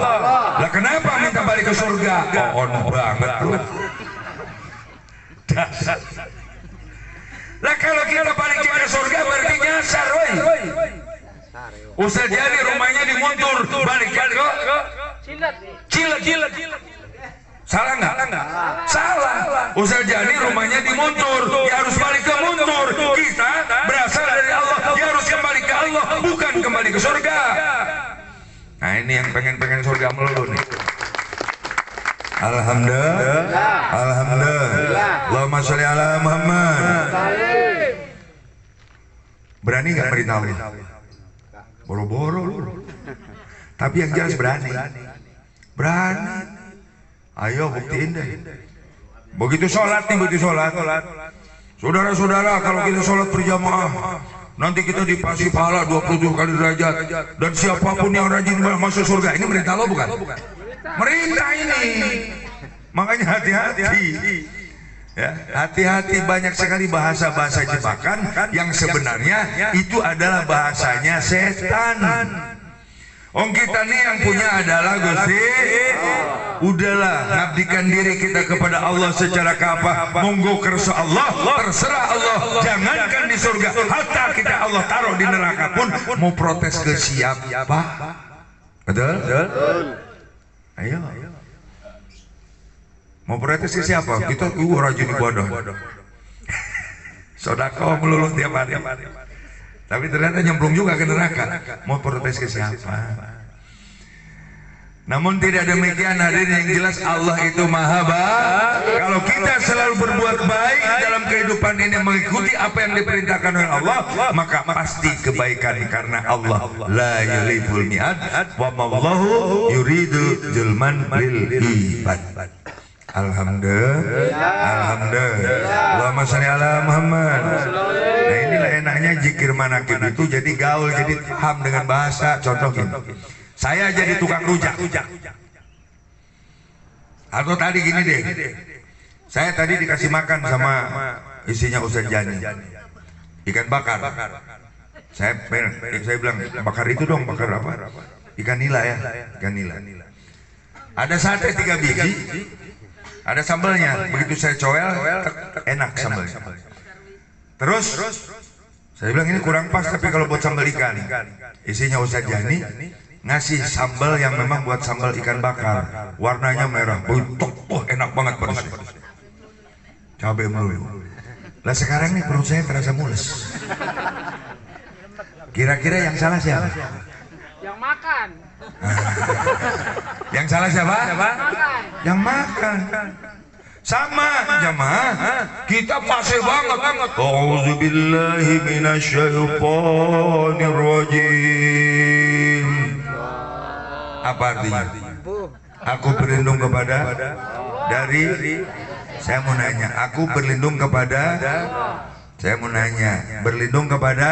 Lah kenapa minta balik ke surga? On banget bro. Lah kalau kita balik ke surga berarti nyasar woi. Ustaz jadi rumahnya di Muntur, balik ke Cilet. Salah nggak? Salah. Ustaz jadi rumahnya di Muntur, ya harus balik ke Muntur. Kita berasal dari Allah, ya harus kembali ke Allah, bukan kembali ke surga. Nah ini yang pengen surga melulu nih. Alhamdulillah. Allahumma sholli ala Muhammad. Berani nggak beritahu? Boro-boro. Tapi yang jelas berani. Ayo buktiin deh. Begitu sholat. Saudara-saudara, kalau kita sholat berjamaah, nanti kita dikasih pahala 27 kali derajat. Dan siapapun yang rajin masuk surga. Ini merintah lo bukan? Merintah ini. Makanya hati-hati. Ya, hati-hati, banyak sekali bahasa-bahasa jebakan yang sebenarnya itu adalah bahasanya setan. Kita nih yang punya adalah Gusti. Udahlah, ngabdikan diri kita kepada Allah secara kapah. Monggo kersa Allah, terserah Allah. Jangankan di surga, hatta kita Allah taruh di neraka pun mau protes ke siapa? Betul? Ayo. Mau protes ke siapa? Kita rajin ibadah. Sedekah melulu tiap hari. Tapi ternyata nyemplung juga ke neraka. Mau protes ke siapa? Namun tidak demikian, hadirin yang jelas Allah itu maha baik. Kalau kita selalu berbuat baik dalam kehidupan ini, mengikuti apa yang diperintahkan oleh Allah, maka pasti kebaikan, karena Allah la yuliful mi'ad wa mallahu yuridu zulman lil ibad. Alhamdulillah, alhamdulillah. Allahumma sholli ala Muhammad. Nah, inilah enaknya zikir manakib itu jadi gaul, jadi paham dengan bahasa. Contoh gini, saya jadi tukang rujak. Atau tadi gini deh, saya tadi dikasih makan sama isinya Ustaz Jani, ikan bakar. Saya bilang, bakar itu dong, bakar apa? Ikan nila ya, ikan nila. Ada sate 3 biji, ada sambalnya. Begitu saya coel, enak sambalnya. Terus saya bilang ini kurang pas, tapi kalau buat sambal ikan, isinya Ustaz Jani ngasih sambal yang memang buat sambal ikan bakar, warnanya merah, enak banget pedasnya, cabai melulu. Lah sekarang nih perut saya terasa mules. Kira-kira yang salah siapa? Yang makan. Yang salah siapa? Makan. Yang makan. Sama jamaah, kita fasih banget. Auzubillahi minasyaitonir rajim. Apa artinya? Aku berlindung kepada dari. Saya mau nanya, aku berlindung kepada. Saya mau nanya, berlindung kepada.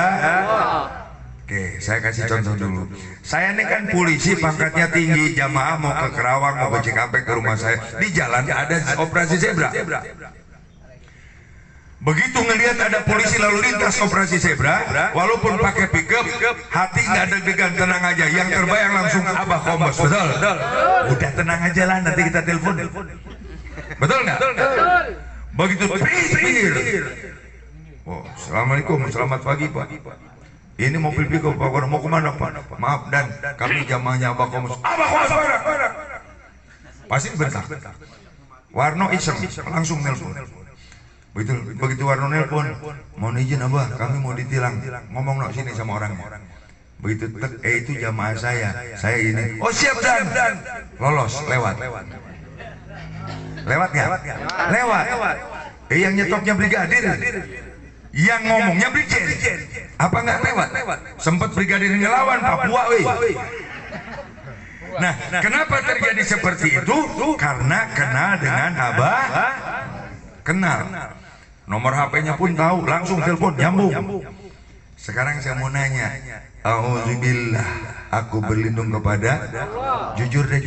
Oke, saya kasih contoh dulu. Saya ini kan polisi, pangkatnya tinggi, jamaah mau ke Kerawang, mau ke Cikampek, ke rumah saya. Di jalan ada operasi zebra. Begitu ngelihat ada polisi lalu lintas operasi zebra, walaupun pakai pickup, hati nggak deg-degan, tenang aja. Yang terbayang langsung Abah Kombes, betul? Udah tenang aja lah, nanti kita telepon. Betul nggak? Begitu pinggir. Oh, assalamualaikum, selamat pagi Pak. Ini mobil pickup Pak, mau kemana Pak? Maaf dan kami jamaahnya Abah Kombes. Abah Kombes mana? Pasti bentak. Warno iseng, langsung nelpon. Begitu Warno nelpon, mau izin Abah, kami mau ditilang. Ngomong no sini sama orangnya. Begitu itu jamaah saya ini. Oh siap dan lolos, lewat. Lewat nggak? Lewat. Yang nyetopnya brigadir. Yang ngomongnya brigjen, apa nggak lewat? Sempat brigadir ngelawan Papua, weh. Nah, kenapa terjadi seperti itu? Karena kenal dengan Abah, kenal. Nomor HP-nya pun tahu, langsung telepon, nyambung. Sekarang saya mau nanya, auzubillah, aku berlindung kepada. Jujur deh.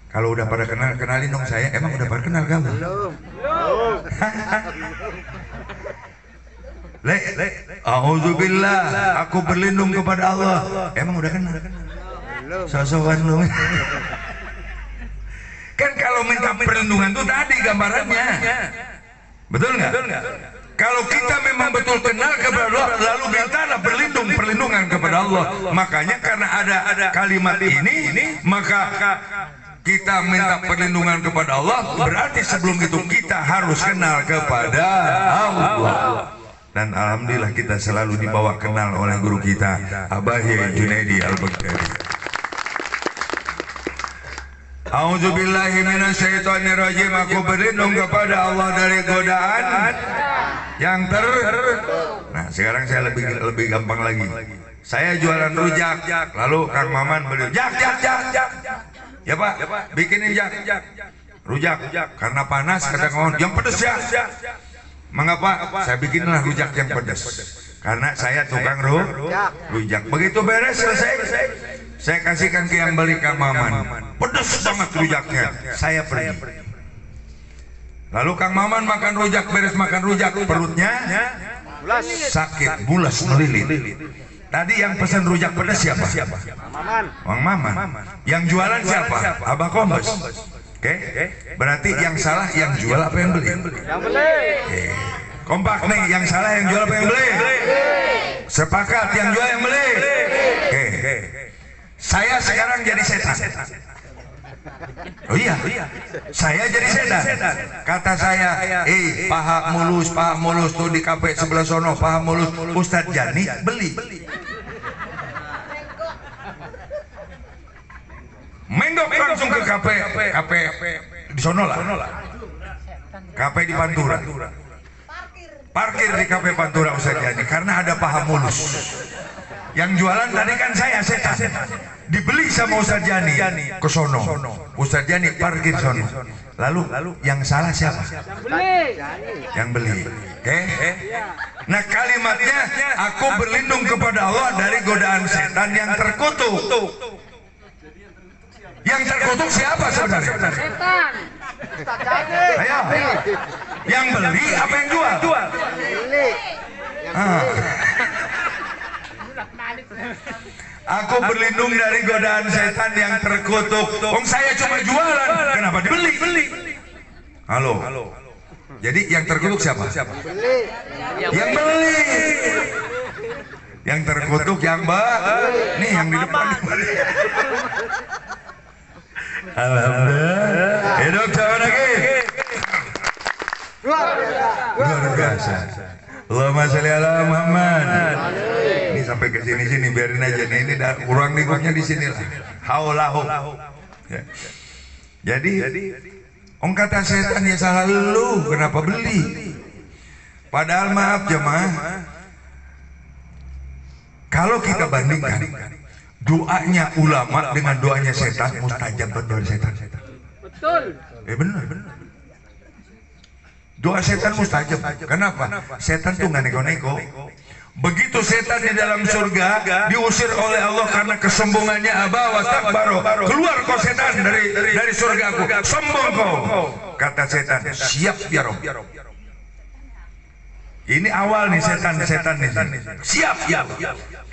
Kalau udah pada kenalin dong saya. Emang udah pada kenal kamu? Belum. Auzubillah, aku berlindung kepada Allah. Emang udah kenal? Sosokan lu. Kan kalau minta perlindungan tuh tadi gambarannya. Betul nggak? Kalau kita memang betul kenal kepada Allah, lalu mintalah perlindungan kepada Allah. Makanya karena ada kalimat ini, maka kita minta perlindungan kepada Allah. Berarti sebelum itu kita harus kenal kepada Allah. Dan alhamdulillah kita selalu dibawa kenal oleh guru kita Abah Yai Junaidi Al-Baghdadi. A'udzubillahi minasyaitonirrajim. Aku berlindung kepada Allah dari godaan yang Nah, sekarang saya lebih gampang lagi. Saya jualan rujak, lalu Kang Maman beli jak. Ya Pak, bikinin jak. Rujak karena panas, kata kawan, yang pedes ya. Mengapa? Saya bikinlah rujak yang pedas. Karena saya tukang rujak. Begitu beres selesai, saya kasihkan ke yang beli Kang Maman. Pedas banget rujaknya. Saya pergi. Lalu Kang Maman makan rujak, beres makan rujak perutnya sakit, bulas melilit. Tadi yang pesan rujak pedas siapa? Bang Maman. Yang jualan siapa? Abah Kombes. Oke, berarti yang salah yang jual apa yang beli? Yang beli. Kompak nih, yang salah yang jual apa yang beli? Sepakat, yang jual yang beli. Oke. Saya sekarang jadi setan. Oh iya, saya jadi setan. Kata saya, paha mulus tuh di kafe sebelah sono, paha mulus. Ustadz Jani beli. Menggok langsung ke kafe di sono lah. Kafe di Pantura. Parkir di kafe Pantura Ustadz Jani karena ada paha mulus. Yang jualan tadi kan saya setan. Dibeli sama Ustadz Jani ke sono. Ustadz Jani parkir sono. Lalu yang salah siapa? Yang beli. Oke. Nah kalimatnya, aku berlindung kepada Allah dari godaan setan yang terkutuk. Yang terkutuk siapa sebenarnya? Setan. Ayo. Yang beli apa yang jual? Aku berlindung dari godaan setan yang terkutuk. Saya cuma jualan, kenapa dibeli? Halo. Jadi yang terkutuk siapa? Yang beli. Yang terkutuk yang nih yang di depan. Alhamdulillah. Hidup jauh lagi. Luar biasa. Allahumma sholli ala Muhammad. Ini sampai ke sini biarin aja nih, ini kurang nikmatnya di sini lah. Haulahu. Ya. Jadi kata setan ya salah lu, kenapa beli? Padahal maaf jemaah, kalau kita bandingkan doanya ulama dengan doanya setan, mustajab doa setan. Betul. Benar. Doa setan mustajab. Kenapa? Setan tuh nggak neko-neko. Begitu setan di dalam surga diusir oleh Allah karena kesombongannya, aba wastakbaro. Keluar kau setan dari surgaku. Sombong kau. Kata setan, siap ya Rob. Ini awal nih setan nih. Siap ya.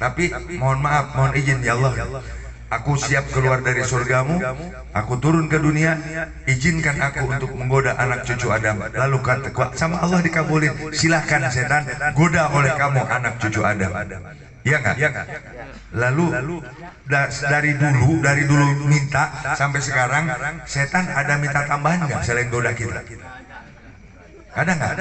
Tapi mohon maaf, mohon izin ya Allah. Aku siap keluar dari surgamu, aku turun ke dunia, izinkan aku untuk menggoda anak cucu Adam. Lalu kata sama Allah dikabulin, silahkan setan, goda oleh kamu anak cucu Adam. Iya nggak? Lalu dari dulu minta sampai sekarang, setan ada minta tambahan nggak selain goda kita? Ada nggak?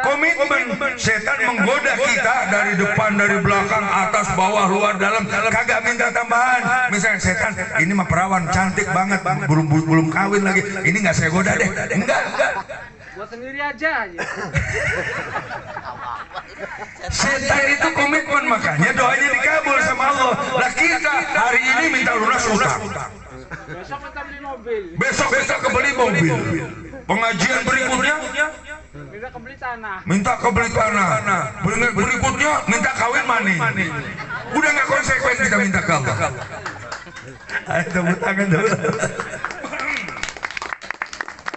Komitmen setan menggoda kita dari depan, dari belakang, atas, bawah, luar, dalam, kagak minta tambahan. Misalnya setan, ini mah perawan cantik banget, belum kawin lagi, ini nggak saya goda deh. Enggak. Buat sendiri aja. Setan itu komitmen, makanya doanya dikabul sama Allah. Lah kita hari ini minta lunas utang, Besok kita beli mobil. besok kita kebeli mobil. Pengajian berikutnya Minta kebeli tanah. Berikutnya minta kawin mani. Udah nggak konsekuen kita minta ke Allah. Ayo tepuk tangan dulu.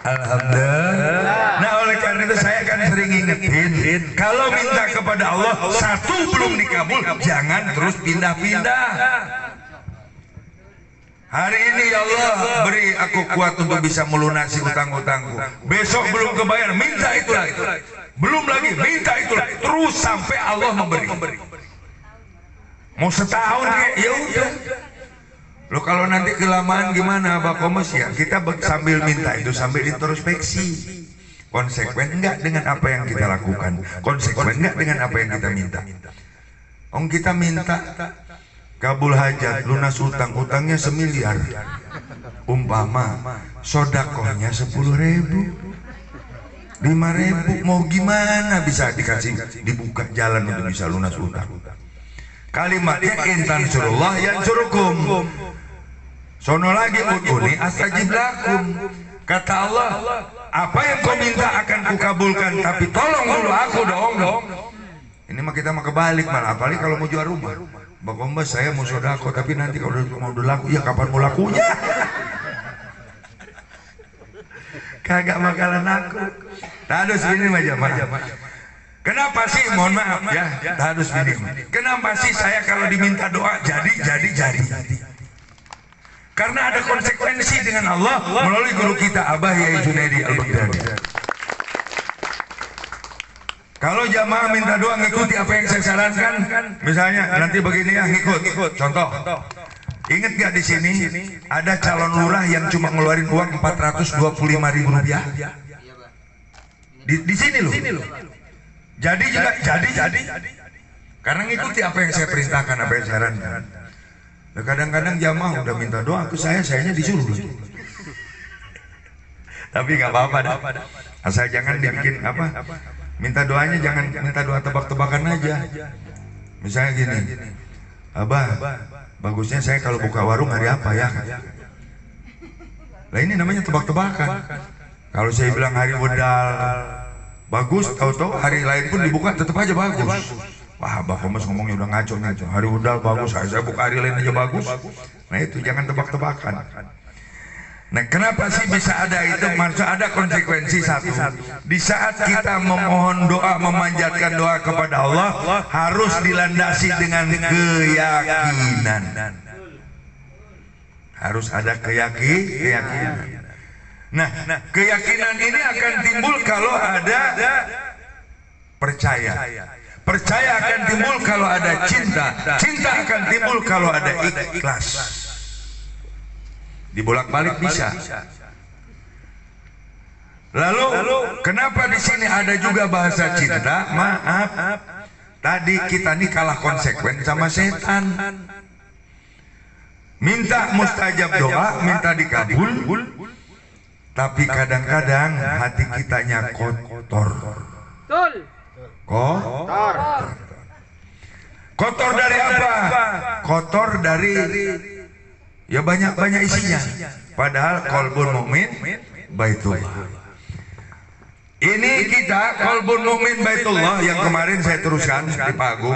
Alhamdulillah. Nah oleh karena itu saya kan sering ingetin, kalau minta kepada Allah satu belum dikabul, jangan terus pindah-pindah. Hari ini ya Allah beri aku kuat untuk bisa melunasi utang-utangku. Besok belum kebayar, minta itu lagi. Belum lagi, minta itu lagi. Terus sampai Allah memberi. Mau setahun ya udah. Lo kalau nanti kelamaan gimana Pak Komes ya? Kita sambil minta itu sambil introspeksi. Konsekuen enggak dengan apa yang kita lakukan? Konsekuen enggak dengan apa yang kita minta? Kita minta kabul hajat, lunas utang-utangnya 1 miliar. Umpama sodakohnya 10.000, 5.000, mau gimana bisa dikasih, dibuka jalan untuk bisa lunas utang. Kalimatnya intan surullah yang surukum. Sono lagi uduni astajib lakum. Kata Allah, apa yang kau minta akan kukabulkan, tapi tolong dulu aku dong. Ini mah kita mah kebalik malah, apalagi kalau mau jual rumah. Bang Kombes, saya mau sodako, tapi nanti kalau mau laku, ya kapan mau lakunya? Kagak bakalan laku. Terus gini mah jamaah. Kenapa sih, mohon maaf ya, harus gini. Kenapa sih saya kalau diminta doa jadi? Karena ada konsekuensi dengan Allah melalui guru kita Abah Yai Junaidi Al-Baghdadi. Kalau jamaah minta doa ngikuti apa yang saya sarankan, misalnya nanti begini ya, ngikut. Contoh, ingat gak di sini ada calon lurah yang cuma ngeluarin uang 425.000 rupiah? Di sini loh. Jadi juga jadi. Karena ngikuti apa yang saya perintahkan, apa yang saya sarankan. Nah, kadang-kadang jamaah udah minta doa ke sayanya disuruh. Tapi nggak apa-apa dah. Asal jangan dibikin apa? Minta doanya jangan minta doa tebak-tebakan aja. Misalnya gini, Abah, bagusnya saya kalau buka warung hari apa ya? Nah ini namanya tebak-tebakan. Kalau saya bilang hari wedal bagus, tahu-tahu hari lain pun dibuka tetap aja bagus. Wah, Bapak Mas ngomongnya udah ngaco. Hari udal bagus, saya buka hari lain aja bagus. Nah itu jangan tebak-tebakan. Nah kenapa sih bisa ada itu? Maksud ada konsekuensi satu. Di saat kita memohon doa, memanjatkan doa kepada Allah, harus dilandasi dengan keyakinan. Harus ada keyakinan. Nah, keyakinan ini akan timbul kalau ada percaya. Percaya akan timbul kalau ada cinta. Cinta akan timbul kalau ada ikhlas. Dibolak-balik bisa. Lalu kenapa di sini ada juga bahasa cinta? Maaf, tadi kita nih kalah konsekuen sama setan. Minta mustajab doa, minta dikabul. Tapi kadang-kadang hati kitanya kotor. Betul. Kotor dari apa? Kotor dari ya banyak isinya. Padahal qalbun mukmin baitullah. Ini kita qalbun mukmin baitullah yang kemarin saya teruskan di Pagung.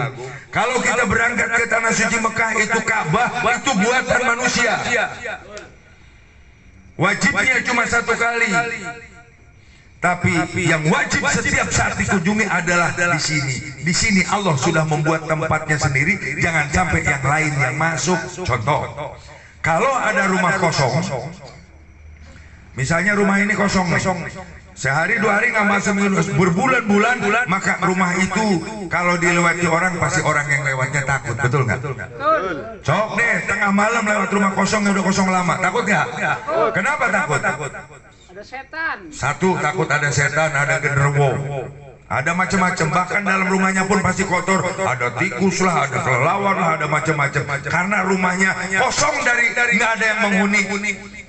Kalau kita berangkat ke tanah suci Mekah itu Ka'bah, itu buatan manusia. Wajibnya cuma satu kali. Tapi yang wajib setiap saat dikunjungi adalah di sini. Di sini Allah sudah membuat tempatnya sendiri, jangan sampai yang lain yang masuk. Contoh, kalau ada rumah kosong, misalnya rumah ini kosong, sehari dua hari nggak masuk, berbulan-bulan, maka rumah itu kalau dilewati orang pasti orang yang lewatnya takut, betul nggak? Sok deh, tengah malam lewat rumah kosong yang udah kosong lama, takut nggak? Kenapa takut? Ada setan. Satu, takut ada setan, ada genderuwo, ada macam-macam. Bahkan dalam rumahnya pun pasti kotor, ada tikus lah, ada kelelawar lah, ada macam-macam. Karena rumahnya kosong dari nggak ada yang menghuni,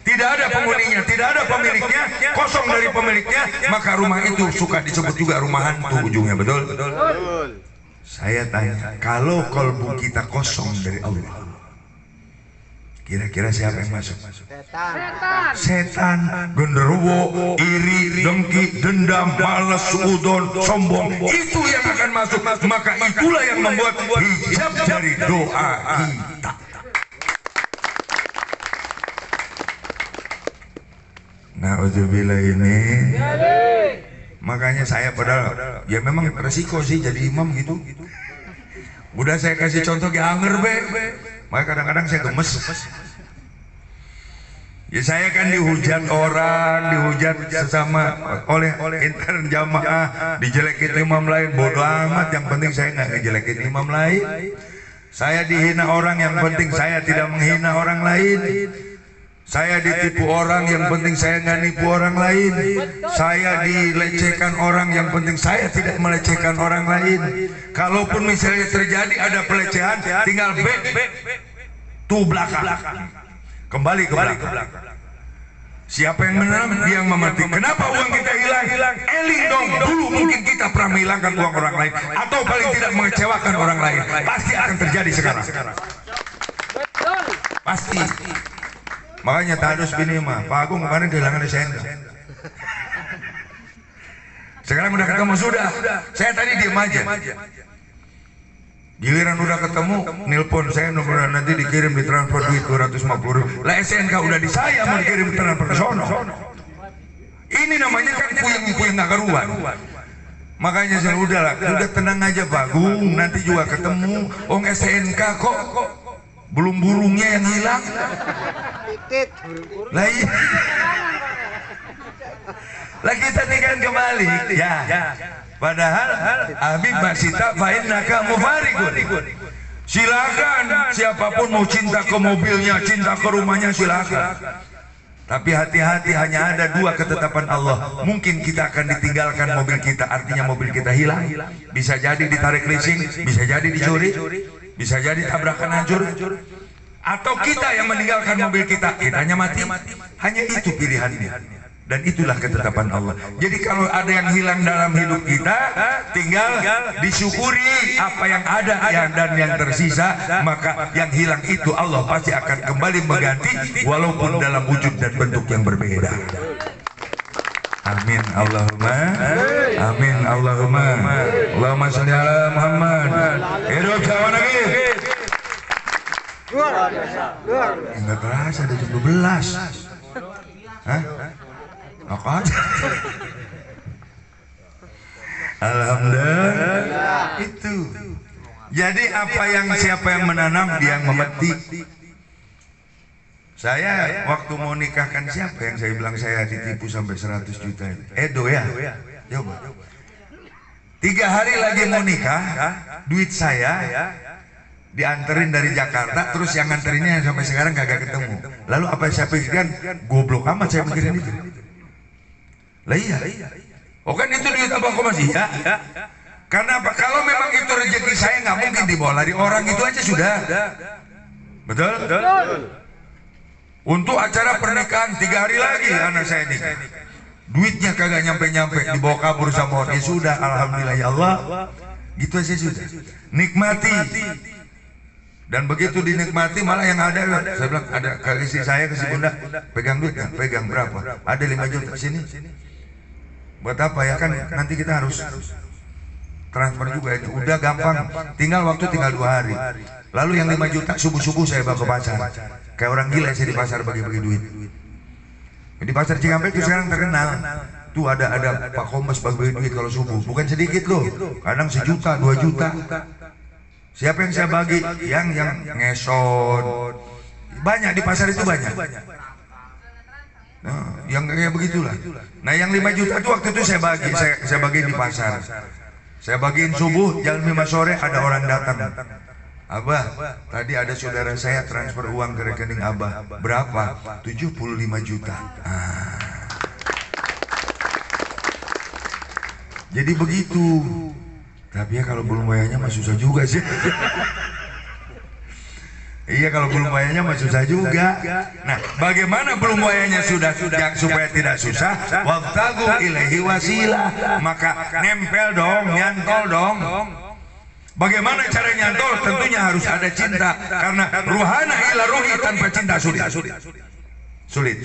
tidak ada penghuninya, tidak ada pemiliknya, kosong dari pemiliknya, maka rumah itu suka disebut juga rumah hantu ujungnya, betul? Saya tanya, kalau kalbu kita kosong dari Allah, kira-kira siapa yang masuk? Setan, genderuwo, iri, dengki, dendam, malas, suudon, sombong, itu yang akan masuk. Maka itulah yang membuat hijab dari doa kita. Na'udzubillah ini. Makanya saya padahal ya memang resiko sih jadi imam gitu. Udah saya kasih contoh ke anger be. Makanya kadang-kadang saya gemes. Ya saya kan dihujat orang, dihujat sesama oleh intern jamaah, dijelekin imam lain, bodoh amat. Yang penting saya nggak ngejelekin imam lain. Saya dihina orang, yang penting saya tidak menghina orang lain. Saya ditipu orang, yang penting saya nggak nipu orang lain. Saya dilecehkan orang, yang penting saya tidak melecehkan orang lain. Kalaupun misalnya terjadi ada pelecehan, tinggal tuh belakang, kembali ke belakang. Siapa yang menang? Dia yang memetik. Kenapa uang kita hilang? Eling dong. Dulu mungkin kita pernah menghilangkan uang orang lain, atau paling tidak mengecewakan orang lain. Pasti akan terjadi sekarang. Pasti. Makanya Tadus bini mah, Pak Agung kemarin kehilangan SNK. Sekarang udah ketemu sudah. Saya tadi diem aja. Giliran udah ketemu, nelpon saya nomor nanti dikirim di transfer duit 250.000. Lah SNK udah di saya mau dikirim transfer ke sono. Ini Ini namanya kan puyeng-puyeng nggak karuan. Makanya saya udah tenang aja Bagung, nanti juga ketemu. Ong SNK kok belum burungnya yang hilang. Lah iya. Lah kita nih kan kembali ya. Padahal Habib masih tak fa'in naka mufarikun. Silakan siapapun mau cinta ke mobilnya, cinta ke rumahnya silakan. Tapi hati-hati, hanya ada dua ketetapan Allah. Mungkin kita akan ditinggalkan mobil kita, artinya mobil kita hilang. Bisa jadi ditarik leasing, bisa jadi dicuri, bisa jadi tabrakan hancur. Atau kita yang meninggalkan mobil kita, kitanya mati. Hanya itu pilihannya. Dan itulah ketetapan Allah. Jadi kalau ada yang hilang dalam hidup kita, tinggal disyukuri apa yang ada dan yang tersisa. Maka yang hilang itu Allah pasti akan kembali mengganti, walaupun dalam wujud dan bentuk yang berbeda. Amin Allahumma. Amin Allahumma. Allahumma sholli ala Muhammad. Hidup sama lagi. Enggak terasa ada jam 12. Hah? Aku aja. Alhamdulillah. Itu. Jadi apa yang siapa yang menanam dia yang memetik. Saya waktu mau nikahkan siapa yang saya bilang saya ditipu sampai 100 juta ini? Edo ya? Coba. 3 hari lagi mau nikah, duit saya dianterin dari Jakarta, terus yang nganterinnya sampai sekarang kagak ketemu. Lalu apa yang saya pikirkan? Goblok amat saya mikirin itu. Lah iya. Oh kan itu duit abang kok masih ya? Karena apa? Kalau memang itu rezeki saya nggak mungkin dibawa lari orang, itu aja sudah. Betul? Untuk acara pernikahan 3 hari lagi anak saya nikah. Duitnya kagak nyampe-nyampe, dibawa kabur sama orang. Ya sudah, alhamdulillah ya Allah. Gitu aja sudah. Nikmati. Dan begitu dinikmati malah yang ada, saya bilang ada ke istri saya, ke si bunda, pegang duit nggak? Pegang berapa? Ada 5 juta sini. Buat apa ya, kan nanti kita harus transfer juga itu. Udah gampang, tinggal waktu tinggal 2 hari. Lalu yang 5 juta subuh-subuh saya bawa ke pasar. Kayak orang gila saya di pasar bagi-bagi duit. Di pasar Cikampek itu sekarang terkenal. Tuh ada Pak Kombes bagi duit kalau subuh. Bukan sedikit loh. Kadang 1 juta, 2 juta. Siapa yang saya bagi? Yang ngesot. Banyak di pasar itu banyak. Nah, yang kayak begitulah. Nah, yang 5 juta itu waktu itu saya bagi di pasar. Saya bagiin subuh, jam 5 sore ada orang datang. Abah, tadi ada saudara saya transfer uang ke rekening Abah. Berapa? 75 juta. Jadi begitu. Tapi ya kalau belum bayarnya mah susah juga sih. Iya, kalau belum bayarnya mah susah juga. Nah, bagaimana belum bayarnya sudah supaya tidak susah? Wabtagu ilaihi wasilah. Maka nempel dong, nyantol dong. Bagaimana cara nyantol? Tentunya harus ada cinta. Karena ruhana ila ruhi tanpa cinta sulit.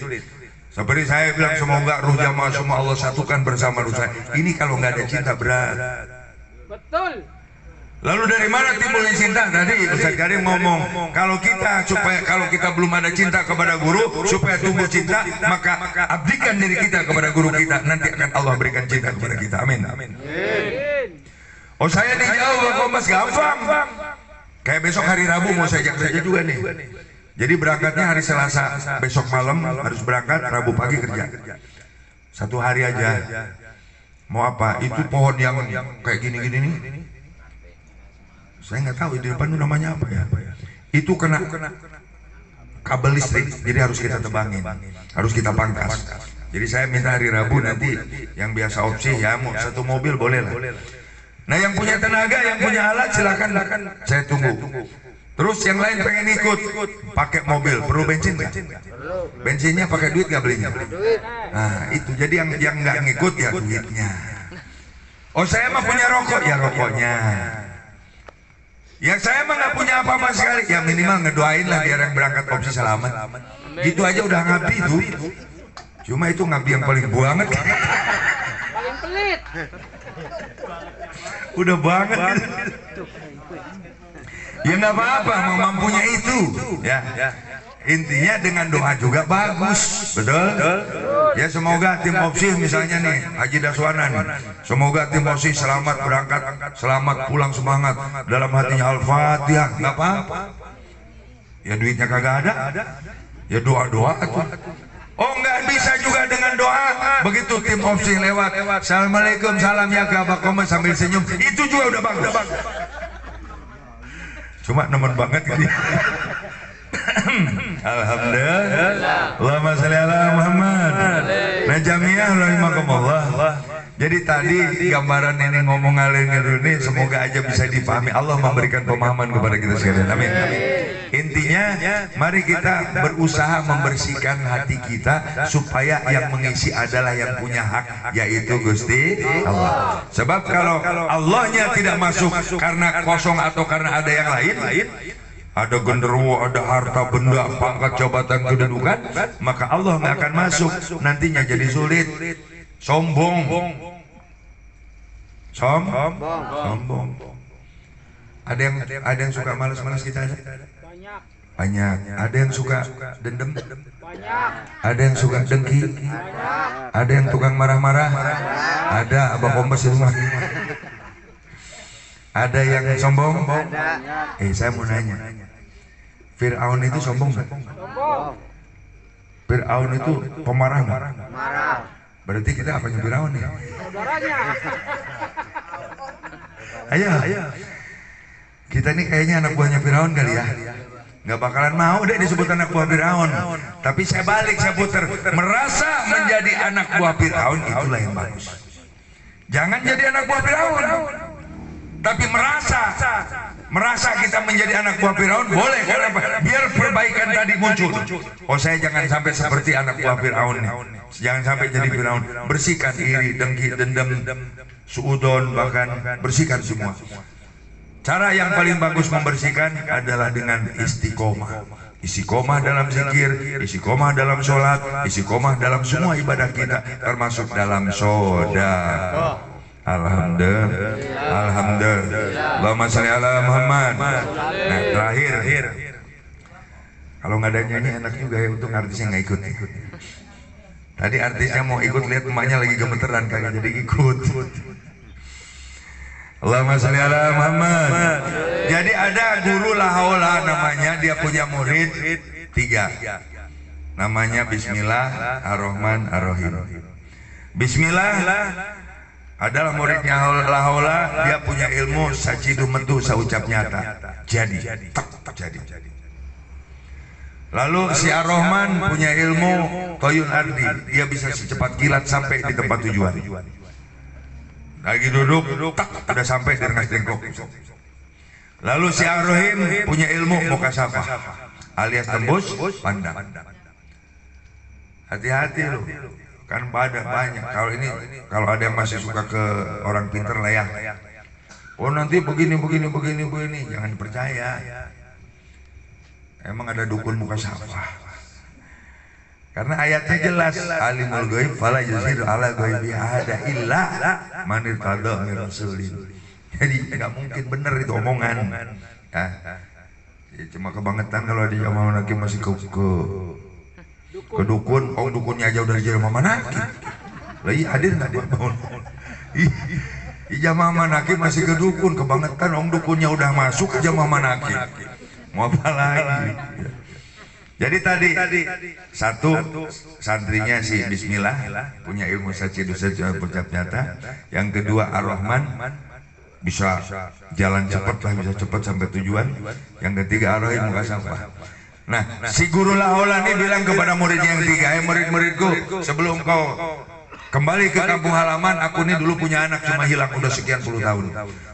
Seperti saya bilang, semoga ruh jamaah semua Allah satukan bersama ruh saya. Ini kalau nggak ada cinta berat. Betul. Lalu dari mana timbulnya cinta? Tadi Ustaz Karim ngomong, kalau kita belum ada cinta kepada guru, supaya tumbuh cinta, maka abdikan diri kita kepada guru kita. Nanti akan Allah berikan cinta kepada kita. Amin. Oh, saya dijauh kok Mas, gampang. Kayak besok hari Rabu mau saya ajak saja juga nih. Jadi berangkatnya hari Selasa, besok malam harus berangkat, Rabu pagi kerja. 1 hari aja. Mau apa? Itu pohon yang kayak gini-gini nih. Saya nggak tahu di depan itu namanya apa ya. Itu kena kabel listrik, jadi harus kita tebangin, harus kita pangkas. Jadi saya minta hari Rabu nanti yang biasa opsi ya, mau 1 mobil boleh lah. Nah, yang punya tenaga, yang punya alat silakan, saya tunggu. Terus yang lain pengen ikut pakai mobil, perlu bensin nggak? Bensinnya pakai duit nggak belinya? Nah itu, jadi yang nggak ngikut ya duitnya. Oh, saya mah punya rokok, ya rokoknya. Yang saya mah nggak punya apa-apa sekali, ya minimal ngedoain lah biar yang berangkat opsi selamat. Gitu aja udah ngabdi tuh. Cuma itu ngabdi yang paling banget. Paling pelit. Udah banget. Ya nggak apa-apa, mampunya itu. Ya. Intinya dengan doa juga bagus, betul? Ya semoga tim opsi misalnya nih Haji Daswanan, semoga tim opsi selamat berangkat, selamat pulang semangat, dalam hatinya Al-Fatihah, nggak apa-apa. Ya duitnya kagak ada, ya doa-doa tuh. Oh nggak bisa juga dengan doa. Begitu tim opsi lewat, Assalamualaikum, salam ya kabakomen sambil senyum, itu juga udah bagus. Cuma nemen banget ini. Alhamdulillah. Allahumma sholli ala Muhammad. Nah jamiah rahimakumullah. Jadi tadi gambaran ini ngomong ngalir ini semoga aja bisa dipahami. Allah memberikan pemahaman kepada kita sekalian. Amin. Intinya mari kita berusaha membersihkan hati kita supaya yang mengisi adalah yang punya hak, yaitu Gusti Allah. Sebab kalau Allahnya tidak masuk karena kosong atau karena ada yang lain, ada genderuwo, ada harta benda, pangkat, jabatan, kedudukan, maka Allah nggak akan masuk. Nantinya jadi sulit. Sombong. Ada yang suka malas-malas kita ada? Banyak. Ada yang suka dendam? Banyak. Ada yang suka dengki? Banyak. Ada yang tukang marah-marah? Ada. Abah Kombes di rumah. Ada yang sombong? Saya mau nanya. Fir'aun itu sombong nggak? Sombong. Fir'aun itu pemarah nggak? Marah. Berarti kita apanya Fir'aun nih? Saudaranya. Ayo. Kita ini kayaknya anak buahnya Fir'aun kali ya. Nggak bakalan mau deh disebut anak buah Fir'aun. Tapi saya balik, saya puter. Merasa menjadi anak buah Fir'aun itulah yang bagus. Jangan jadi anak buah Fir'aun. Tapi merasa kita menjadi anak buah Fir'aun boleh, kenapa? Biar perbaikan tadi muncul. Oh saya jangan sampai seperti anak buah Fir'aun nih. Jangan sampai jadi Fir'aun. Bersihkan iri, dengki, dendam, suudon, bahkan bersihkan semua. Cara yang paling bagus membersihkan adalah dengan istiqomah. Istiqomah dalam zikir, istiqomah dalam sholat, istiqomah dalam semua ibadah kita, termasuk dalam sedekah. Alhamdulillah. Allahumma sholli ala Muhammad. Nah terakhir, kalau nggak ada nyanyi enak juga ya, untuk artisnya nggak ikut. Tadi artisnya mau ikut, lihat emaknya lagi gemeteran kagak jadi ikut. Allahumma sholli ala Muhammad. Jadi ada guru lahola namanya, dia punya murid 3. Namanya Bismillah Ar-Rahman Ar-Rahim. Bismillah adalah muridnya lahola, dia punya ilmu sajidu mentu saucap nyata. Jadi. Lalu si Ar-Rahman punya ilmu toyun ardi, dia bisa secepat kilat sampai di tempat tujuan. Lagi duduk, udah sampai di rengas dengkok. Lalu si Ar-Rahim punya ilmu mukasafah, alias tembus pandang. Hati-hati loh, kan banyak. Kalau ada yang masih suka ke orang pinter lah ya. Oh nanti begini, jangan percaya. Emang ada dukun mukasafah. Karena ayatnya jelas, alimul ghaib fala yuziru ala ghaibi ahada illa man irtada min rasulin. Jadi nggak mungkin benar itu omongan. Ya cuma kebangetan kalau di zaman Nabi masih ke dukun. Oh dukunnya aja udah jadi mama Naki. Lagi hadir nggak dia? Di zaman Naki masih ke dukun, kebangetan. Om dukunnya udah masuk aja mama Naki. Mau apa lagi? Jadi tadi satu santrinya si Bismillah punya ilmu sajidu ucap nyata. Yang kedua Ar-Rahman bisa jalan cepat lah, bisa cepat sampai tujuan. Yang ketiga Ar-Rahim mukasafah. Nah si guru lahola ini bilang kepada muridnya yang 3, murid-muridku, sebelum kau kembali ke kampung halaman, aku ini dulu punya anak cuma hilang udah sekian puluh tahun.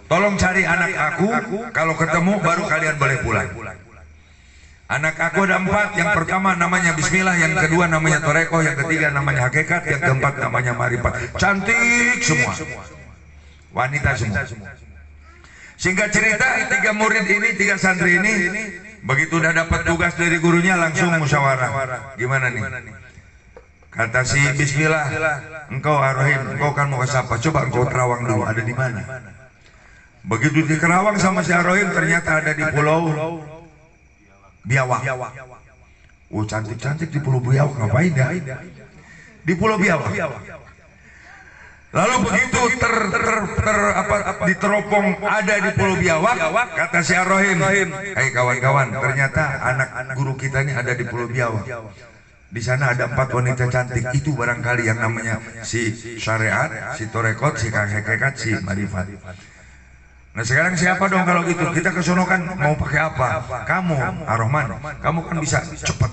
Tolong cari anak aku, kalau ketemu baru kalian boleh pulang. Anak aku ada 4, yang pertama namanya Bismillah, yang kedua namanya Torekoh, yang ketiga namanya Hakikat, yang keempat namanya Marifat. Cantik semua, wanita semua. Singkat cerita, 3 murid ini, 3 santri ini, begitu udah dapat tugas dari gurunya langsung musyawarah. Gimana nih? Kata si Bismillah, engkau Ar-Rahim, engkau kan mau ke siapa? Coba engkau terawang dulu, ada di mana? Begitu di Kerawang sama si Ar-Rahim, ternyata ada di Pulau Biawak. Oh cantik-cantik di Pulau Biawak, ngapain ya? Di Pulau Biawak. Lalu begitu diteropong ada di Pulau Biawak, kata si Ar-Rahim, "Hai kawan-kawan, ternyata anak guru kita ini ada di Pulau Biawak. Di sana ada 4 wanita cantik, itu barangkali yang namanya si Syariat, si Torekot, si Hakikat, si Marifat. Nah sekarang siapa dong kalau gitu? Kita ke sono kan mau pakai apa? Kamu, Ar-Rahman, kamu kan bisa cepat.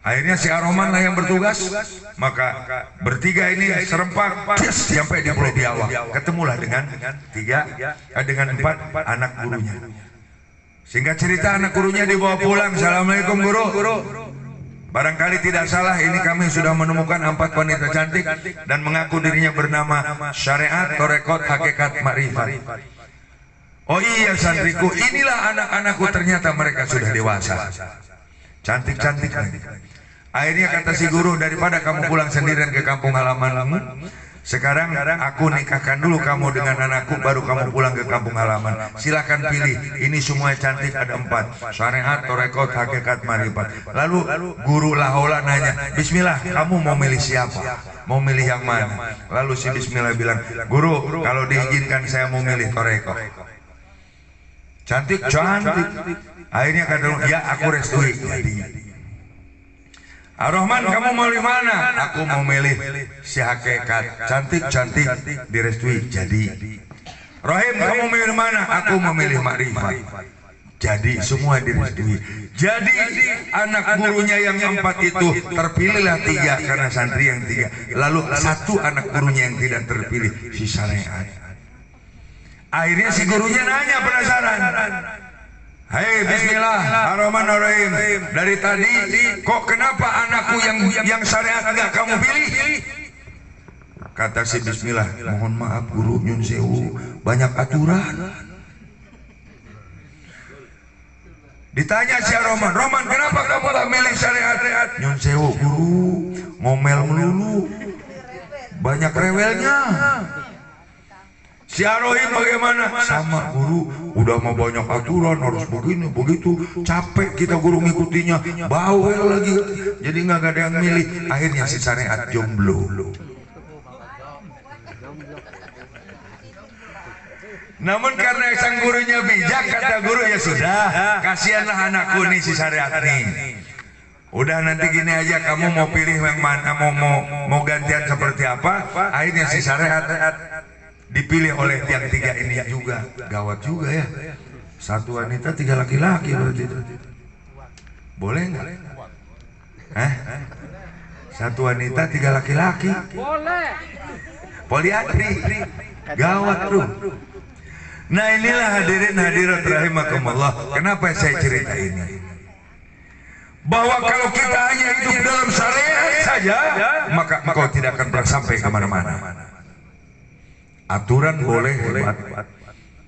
Akhirnya si Ar-Rahman lah yang bertugas. Maka bertiga ini serempak sampai di Pulau Biawak. Ketemulah dengan 4 anak gurunya. Singkat cerita anak gurunya dibawa pulang. Assalamualaikum guru. Barangkali tidak salah, ini kami sudah menemukan 4 wanita cantik dan mengaku dirinya bernama Syariat, Torekot, Hakikat, Makrifat. Oh iya santriku, inilah anak-anakku, ternyata mereka sudah dewasa. Cantik-cantik lagi. Akhirnya kata si guru, daripada kamu pulang sendirian ke kampung halamanmu, sekarang aku nikahkan dulu kamu dengan anakku, baru kamu pulang ke kampung halaman. Silakan pilih, ini semua cantik, ada 4, Syariat, Torekot, Hakikat, Marifat. Lalu guru Lahola nanya, "Bismillah, kamu mau milih siapa? Mau milih yang mana?" Lalu si Bismillah bilang, "Guru, kalau diizinkan saya mau milih Torekot." Cantik. Akhirnya kata, "Ya aku restui." Jadi Ar-Rahman, kamu mau milih mana? Aku mau milih si Hakikat, cantik direstui. Jadi Rahim, kamu milih mana? Aku memilih Makrifat. Jadi semua direstui. Jadi anak gurunya yang 4 itu terpilihlah 3 karena santri yang 3. Lalu 1 anak gurunya yang tidak terpilih, si Syariat. Akhirnya si gurunya nanya, penasaran, "Hei Bismillah, Ar-Rahman Ar-Rahim, dari tadi kok kenapa anakku yang Syariat enggak kamu pilih?" Kata si Bismillah, "Mohon maaf guru, nyun sewu, banyak aturan." Ditanya si Ar-Rahman, "Rahman, kenapa kamu gak milih Syariat?" "Nyun sewu guru, ngomel melulu, banyak rewelnya." Si Ar-Rahim bagaimana? "Sama guru, udah mau banyak aturan, harus begini begitu, capek kita guru ngikutinya, bawel lagi, jadi nggak ada yang milih." Akhirnya si Syariat jomblo. Namun karena sang gurunya bijak, kata guru, "Ya sudah, kasihanlah anakku nih si Syariat nih. Udah nanti gini aja, kamu mau pilih yang mana, mau gantian seperti apa?" Akhirnya si Syariat dipilih oleh yang 3 ini juga. Gawat juga ya, 1 wanita 3 laki-laki berarti. Boleh nggak? 1 wanita 3 laki-laki. Boleh. Poliandri. Gawat tuh. Nah inilah hadirin hadirat rahimakumullah, kenapa saya cerita ini? Bahwa kalau kita hanya hidup dalam syariat saja, maka engkau tidak akan pernah sampai kemana-mana. Aturan boleh hebat,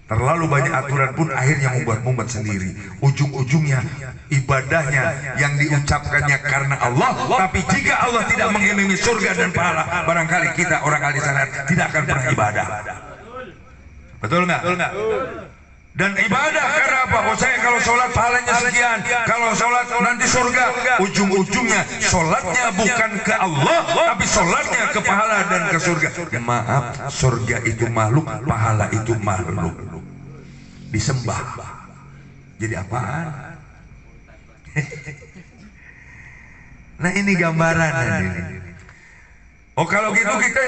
terlalu banyak aturan pun akhirnya membuat sendiri. Ujung-ujungnya ibadahnya yang diucapkannya karena Allah, tapi jika Allah tidak mengimimi surga dan pahala, barangkali kita orang ahli syariat tidak akan pernah ibadah. Betul nggak? Dan ibadah karena apa? Oh saya kalau sholat pahalanya sekian, kalau sholat nanti surga. Ujung-ujungnya sholatnya bukan ke Allah, tapi sholatnya ke pahala dan ke surga. Maaf, surga itu makhluk, pahala itu makhluk, disembah. Jadi apaan? Nah ini gambaran ini. Oh kalau gitu kita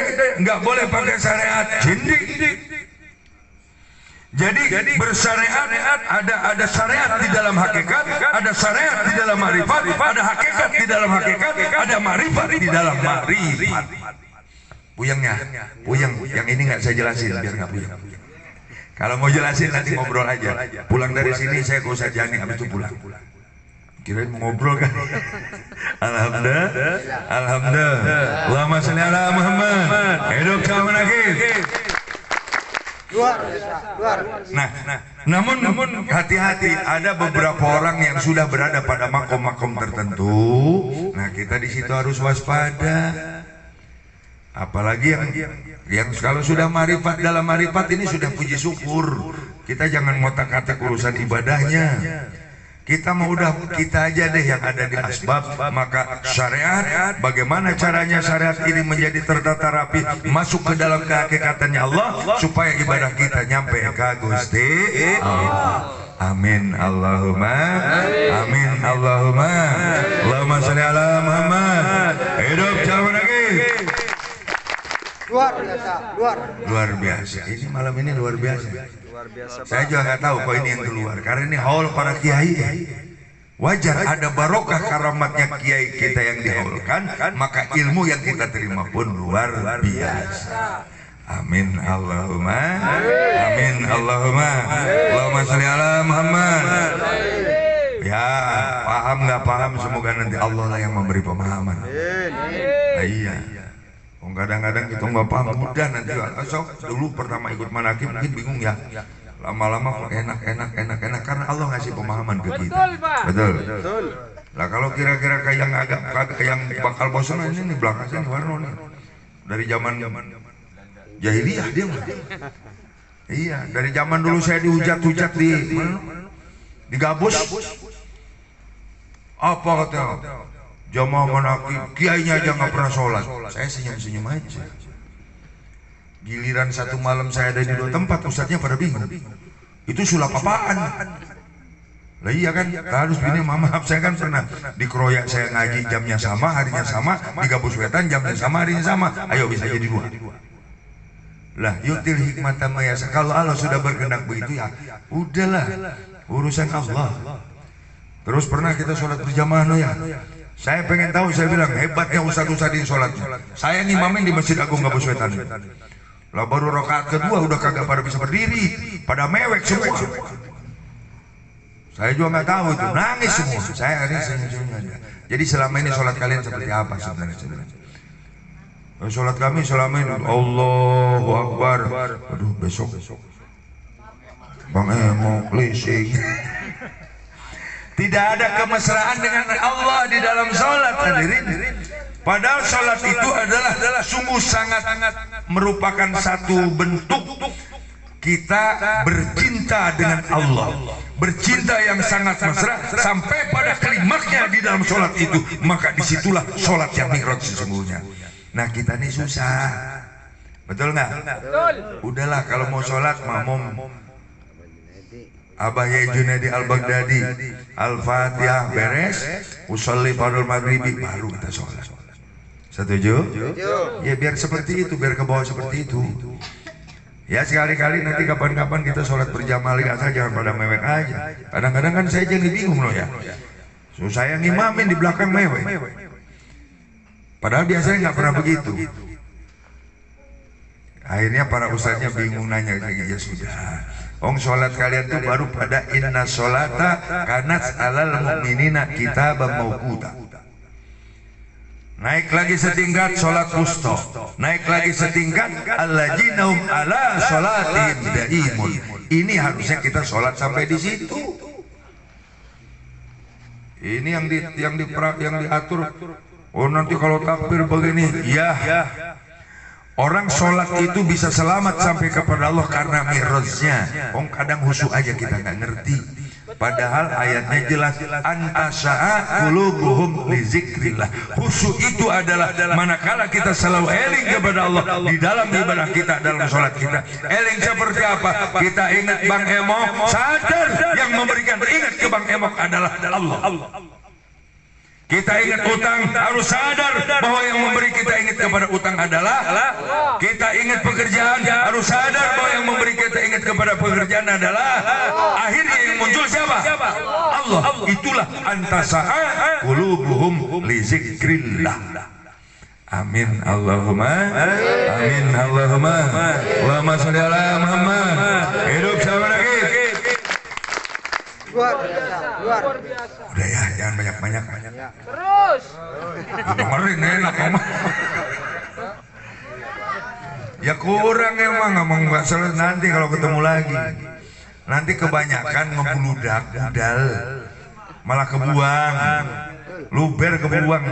nggak boleh pakai syariat jindik. Jadi bersyariat ada syariat di dalam hakikat, ada syariat di dalam marifat, ada hakikat di dalam hakikat, ada marifat di dalam marifat. Puyeng yang ini nggak saya jelasin biar nggak puyeng. Kalau mau jelasin nanti ngobrol aja. Pulang dari sini saya gak usah jani, habis itu pulang. Kirain mau ngobrol kan? Alhamdulillah. Allahumma sholli ala Muhammad. Hidup sama nakir. Nah, namun hati-hati, ada beberapa orang yang sudah berada pada makom-makom tertentu. Nah, kita di situ harus waspada. Apalagi yang kalau sudah marifat, dalam marifat ini sudah puji syukur. Kita jangan ngotak-ngatik urusan ibadahnya. Kita mau udah kita aja deh yang ada di asbab. Maka syariat, bagaimana caranya syariat ini menjadi tertata rapi, masuk ke dalam kehakikatannya Allah, supaya ibadah kita nyampe ke Gusti Allah. Amin Allahumma amin Allahumma Allahumma sholli ala Muhammad. Hidup jauh lagi. Luar biasa. Ini malam ini luar biasa. Saya juga nggak tahu kok ini yang keluar, karena ini haul para kiai. Wajar ada barokah karamatnya kiai kita yang dihaulkan, maka ilmu yang kita terima pun luar biasa. Amin Allahumma amin Allahumma Allahumma sholli ala Muhammad. Ya, paham nggak paham, semoga nanti Allah lah yang memberi pemahaman. Nah, iya. Kadang-kadang kita nggak paham mudah nanti. Dulu pertama ikut manakib mungkin bingung ya. Lama-lama kok enak karena Allah ngasih pemahaman ke kita. Betul. Lah kalau kira-kira kayak yang agak yang bakal bosan ini nih belakang sini warna nih. Dari zaman jahiliyah dia mah. Iya, dari zaman dulu saya dihujat-hujat di Gabus. Apa katanya? Jamaah manakib, kiainya aja nggak pernah sholat. Saya senyum-senyum aja. Giliran satu malam saya ada di dua tempat, ustadznya pada bingung. Itu sulap apaan? Lah iya kan, harus gini, maaf saya kan pernah dikeroyak, saya ngaji jamnya sama, harinya sama, di Gabus Wetan jamnya sama, harinya sama. Ayo bisa jadi dua. Lah yutil hikmatan mayasa. Kalau Allah sudah berkehendak begitu ya, udahlah, urusan Allah. Terus pernah kita sholat berjamaah no ya. Saya pengen tahu, saya bilang hebatnya ustadz-ustadz di sholatnya. Saya ngimamin di Masjid Agung Gabus Wetan. Lah baru rakaat kedua udah kagak pada bisa berdiri, pada mewek semua. Saya juga nggak tahu itu, nangis semua. Saya hari senyum-senyum aja. Jadi selama ini sholat kalian seperti apa sebenarnya? Sholat kami selama ini Allahu Akbar. Aduh besok Bang Emo leasing. Tidak ada kemesraan dengan Allah di dalam sholat, hadirin. Padahal sholat itu adalah sungguh sangat merupakan satu bentuk kita bercinta dengan Allah, bercinta yang sangat mesra sampai pada klimaksnya di dalam sholat itu. Maka disitulah sholat yang mi'raj sesungguhnya. Nah kita ini susah, betul nggak? Betul. Udahlah kalau mau sholat makmum Abah Yai Junaidi Al-Baghdadi, Al-Fatihah beres, usolli fardhu maghribi, baru kita sholat. Setuju? Ya biar seperti itu, biar ke bawah seperti itu. Ya sekali-kali nanti kapan-kapan kita sholat berjamaah asal jangan pada mewek aja. Kadang-kadang kan saya jadi bingung loh ya. So, saya ngimamin di belakang mewek. Padahal biasanya nggak pernah begitu. Akhirnya para ustadznya bingung nanya lagi, ya sudah. Sholat kalian tuh baru pada inna sholata kanat alal mu'minina kitaban mawquta. Naik lagi setingkat sholat wusta. Naik lagi setingkat alladzina hum ala sholatihim daimun. Ini harusnya kita sholat sampai di situ. Ini yang diatur. Oh nanti kalau takbir begini, ya. Orang sholat itu bisa selamat sampai kepada Allah karena mi'rajnya. Kadang khusyuk aja kita nggak ngerti. Padahal ayatnya jelas, antasa'a qulubuhum li zikrillah. Khusyuk itu adalah manakala kita selalu eling kepada Allah di dalam ibadah kita, dalam sholat kita. Eling seperti apa? Kita ingat Bang Emok, sadar yang memberikan ingat ke Bang Emok adalah Allah. Kita ingat utang, harus sadar bahwa yang memberi kita ingat kepada utang adalah kita ingat pekerjaan, harus sadar bahwa yang memberi kita ingat kepada pekerjaan adalah akhirnya yang muncul siapa? Allah. Itulah antasa'a qulubuhum li zikrillah. Amin Allahumma amin Allahumma Allahumma sholli ala Muhammad. Hidup sama lagi. Luar biasa. Udah ya, jangan banyak-banyak. Terus. Dengerin enak ngomong. Ya kurang emang ngomong nggak selesai nanti kalau ketemu lagi. Nanti kebanyakan ngebludak, budal, malah kebuang, luber kebuang.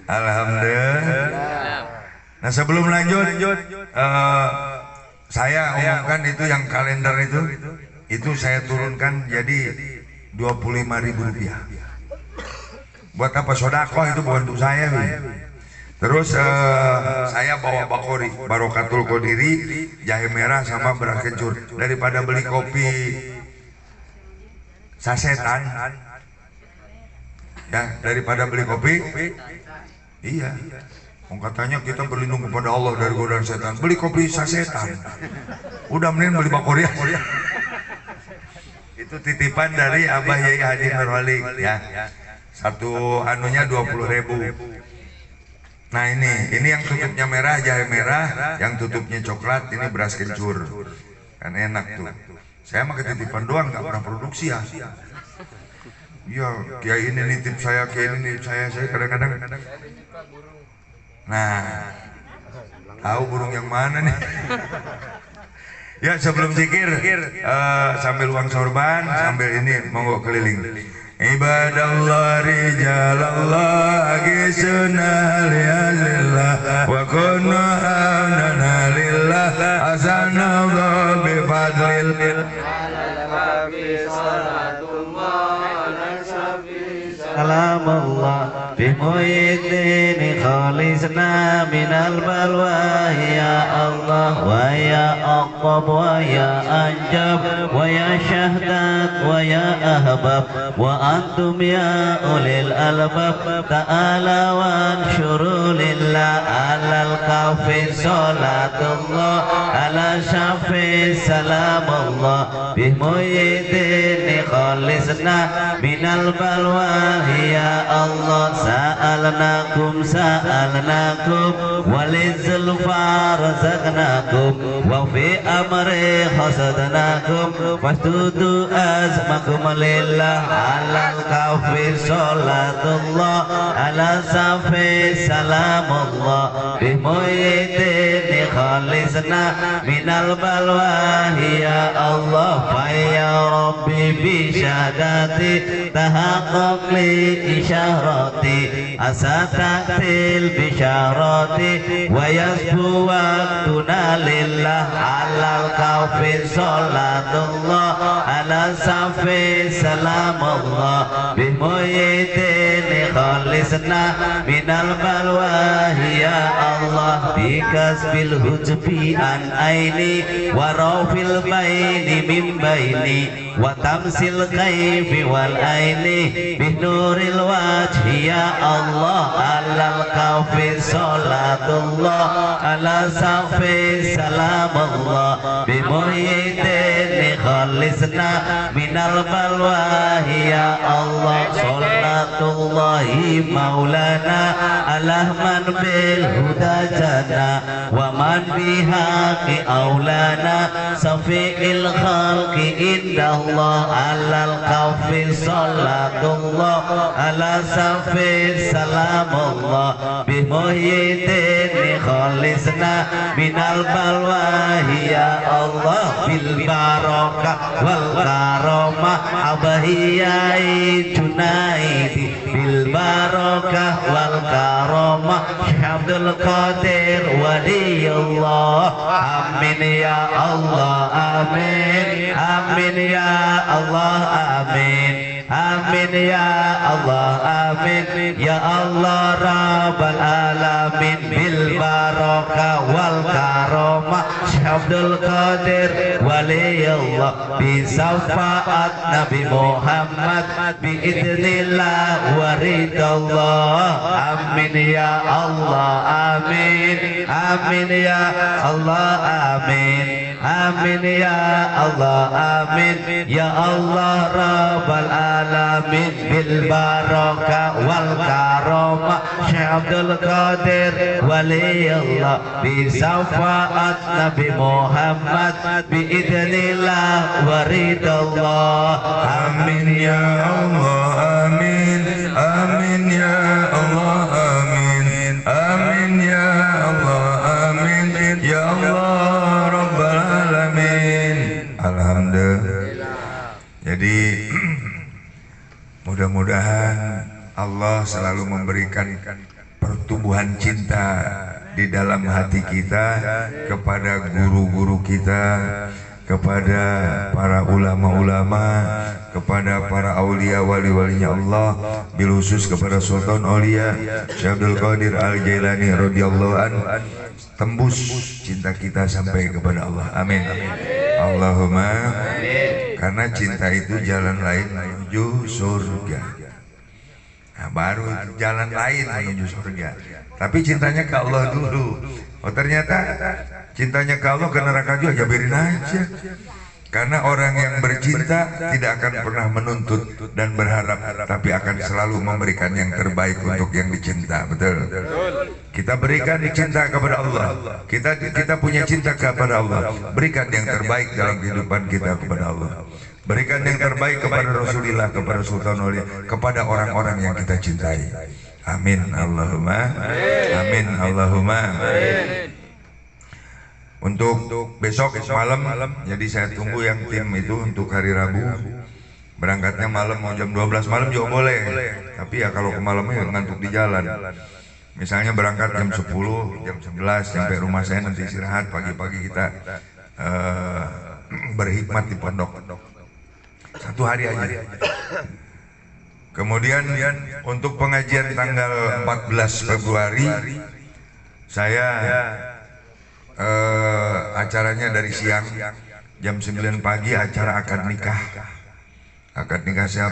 Alhamdulillah. Nah sebelum lanjut, saya omongkan itu yang kalender itu saya turunkan jadi Rp25.000. Buat apa sodakoh itu bukan untuk saya, Terus saya bawa bakori Barokatul Qodiri, jahe merah sama beras kencur. Daripada beli kopi sasetan, ya daripada beli kopi, iya. Katanya kita berlindung kepada Allah dari godaan setan. Beli kopi sasetan, udah mending beli bakori. Itu titipan dari Abah Yai Haji Nurwali, ya. Satu anunya 20.000. Nah ini yang tutupnya merah jahe merah, yang tutupnya coklat ini beras kencur, kan enak tuh. Saya mah ketitipan doang, nggak pernah produksi ya. Iya, kayak ini nitip saya, kayak ini nitip saya kadang-kadang. Nah, tahu burung yang mana nih? Ya sebelum zikir, sambil uang sorban, sambil ini monggo keliling. Ibadallah rijalallah gisuna lillah wa kunna amnana lillah asanallah bifadlil salam Allah bimuidini khalisna minal balwa ya Allah wa ya aqab wa ya anjab wa ya syahdat wa ya ahbab wa antum ya ulil albab ta'ala wa ansyuru lillah alal kafi salatullah ala syafi salam Allah bimuidini khalisna minal balwa ya Allah sa'alnakum walizulfa razaqnakum wa fi amri hasadnakum fastudu azmakum lillah alal kafi salatullah ala safi salamullah bimuidini khalisna minal balwa ya Allah fa ya Rabbi bi syahadati tahaqqaq li isyarati asatatil bisyarati wa yasbu waqtuna lillah alal kafi salatullah ala safi salamullah bimuidini khalisna minal balwa ya Allah bikasbil hujbi an aini wa rawfil baini min baini wa tamsil kaifi wal aini binuril wajhi ya Allah alal kafi salatullah ala safi salamullah bimuhyiddin khalisna minal balwa ya Allah salatullahi maulana ala man bil huda jana wa man biha ki aulana safi'il khalqi indah Allah alal kafi salatullah ala safi salamullah bimuhyiddin khalisna minal balwa ya Allah bil barakah wal karamah abahiyai junaidi bil barakah wal karamah Abdul Qadir waliyullah amin ya Allah amin amin ya Allah amin amin ya Allah amin ya Allah rabbal alamin bil barakah wal karamah Abdul Qadir waliyullah bi syafaat Nabi Muhammad bi idznillah waridallah amin ya Allah amin amin ya Allah amin amin ya Allah amin ya Allah rabbal alamin bil barakah wal karamah Abdul Qadir waliyullah bi syafaat Nabi Muhammad bi idznillah waridallah amin ya Allah amin amin ya Allah amin amin ya Allah amin ya Allah rabbal alamin alhamdulillah. Jadi mudah-mudahan Allah selalu memberikan pertumbuhan cinta di dalam hati kita kepada guru-guru kita, kepada para ulama-ulama, kepada para aulia wali-walinya Allah, bil khusus kepada Sultan Aulia Syekh Abdul Qadir Al-Jailani radhiyallahu an, tembus cinta kita sampai kepada Allah. Amin. Allahumma amin. Karena cinta itu jalan lain menuju surga. Nah, baru jalan lain menuju surga. Tapi cintanya ke Allah dulu. Oh ternyata cintanya ke Allah ke neraka juga, ya biarin aja. Karena orang yang bercinta tidak akan pernah menuntut dan berharap, tapi akan selalu memberikan yang terbaik untuk yang dicinta. Betul. Kita berikan cinta kepada Allah. Kita punya cinta kepada Allah. Berikan yang terbaik dalam kehidupan kita kepada Allah. Berikan yang terbaik kepada Rasulullah, kepada Sultan Aulia, kepada orang-orang yang kita cintai. Amin Allahumma amin Allahumma amin. Untuk besok malam, jadi saya tunggu yang tim itu untuk hari Rabu. Berangkatnya malam, mau jam 12 malam juga boleh. Tapi ya kalau ke malamnya ngantuk di jalan. Misalnya berangkat jam 10, jam 11 sampai rumah saya, nanti istirahat, pagi-pagi kita berhikmat di pondok. Satu hari aja. Kemudian untuk pengajian tanggal 14 Februari saya acaranya dari siang, jam 9 pagi acara akad nikah. Akad nikah siapa?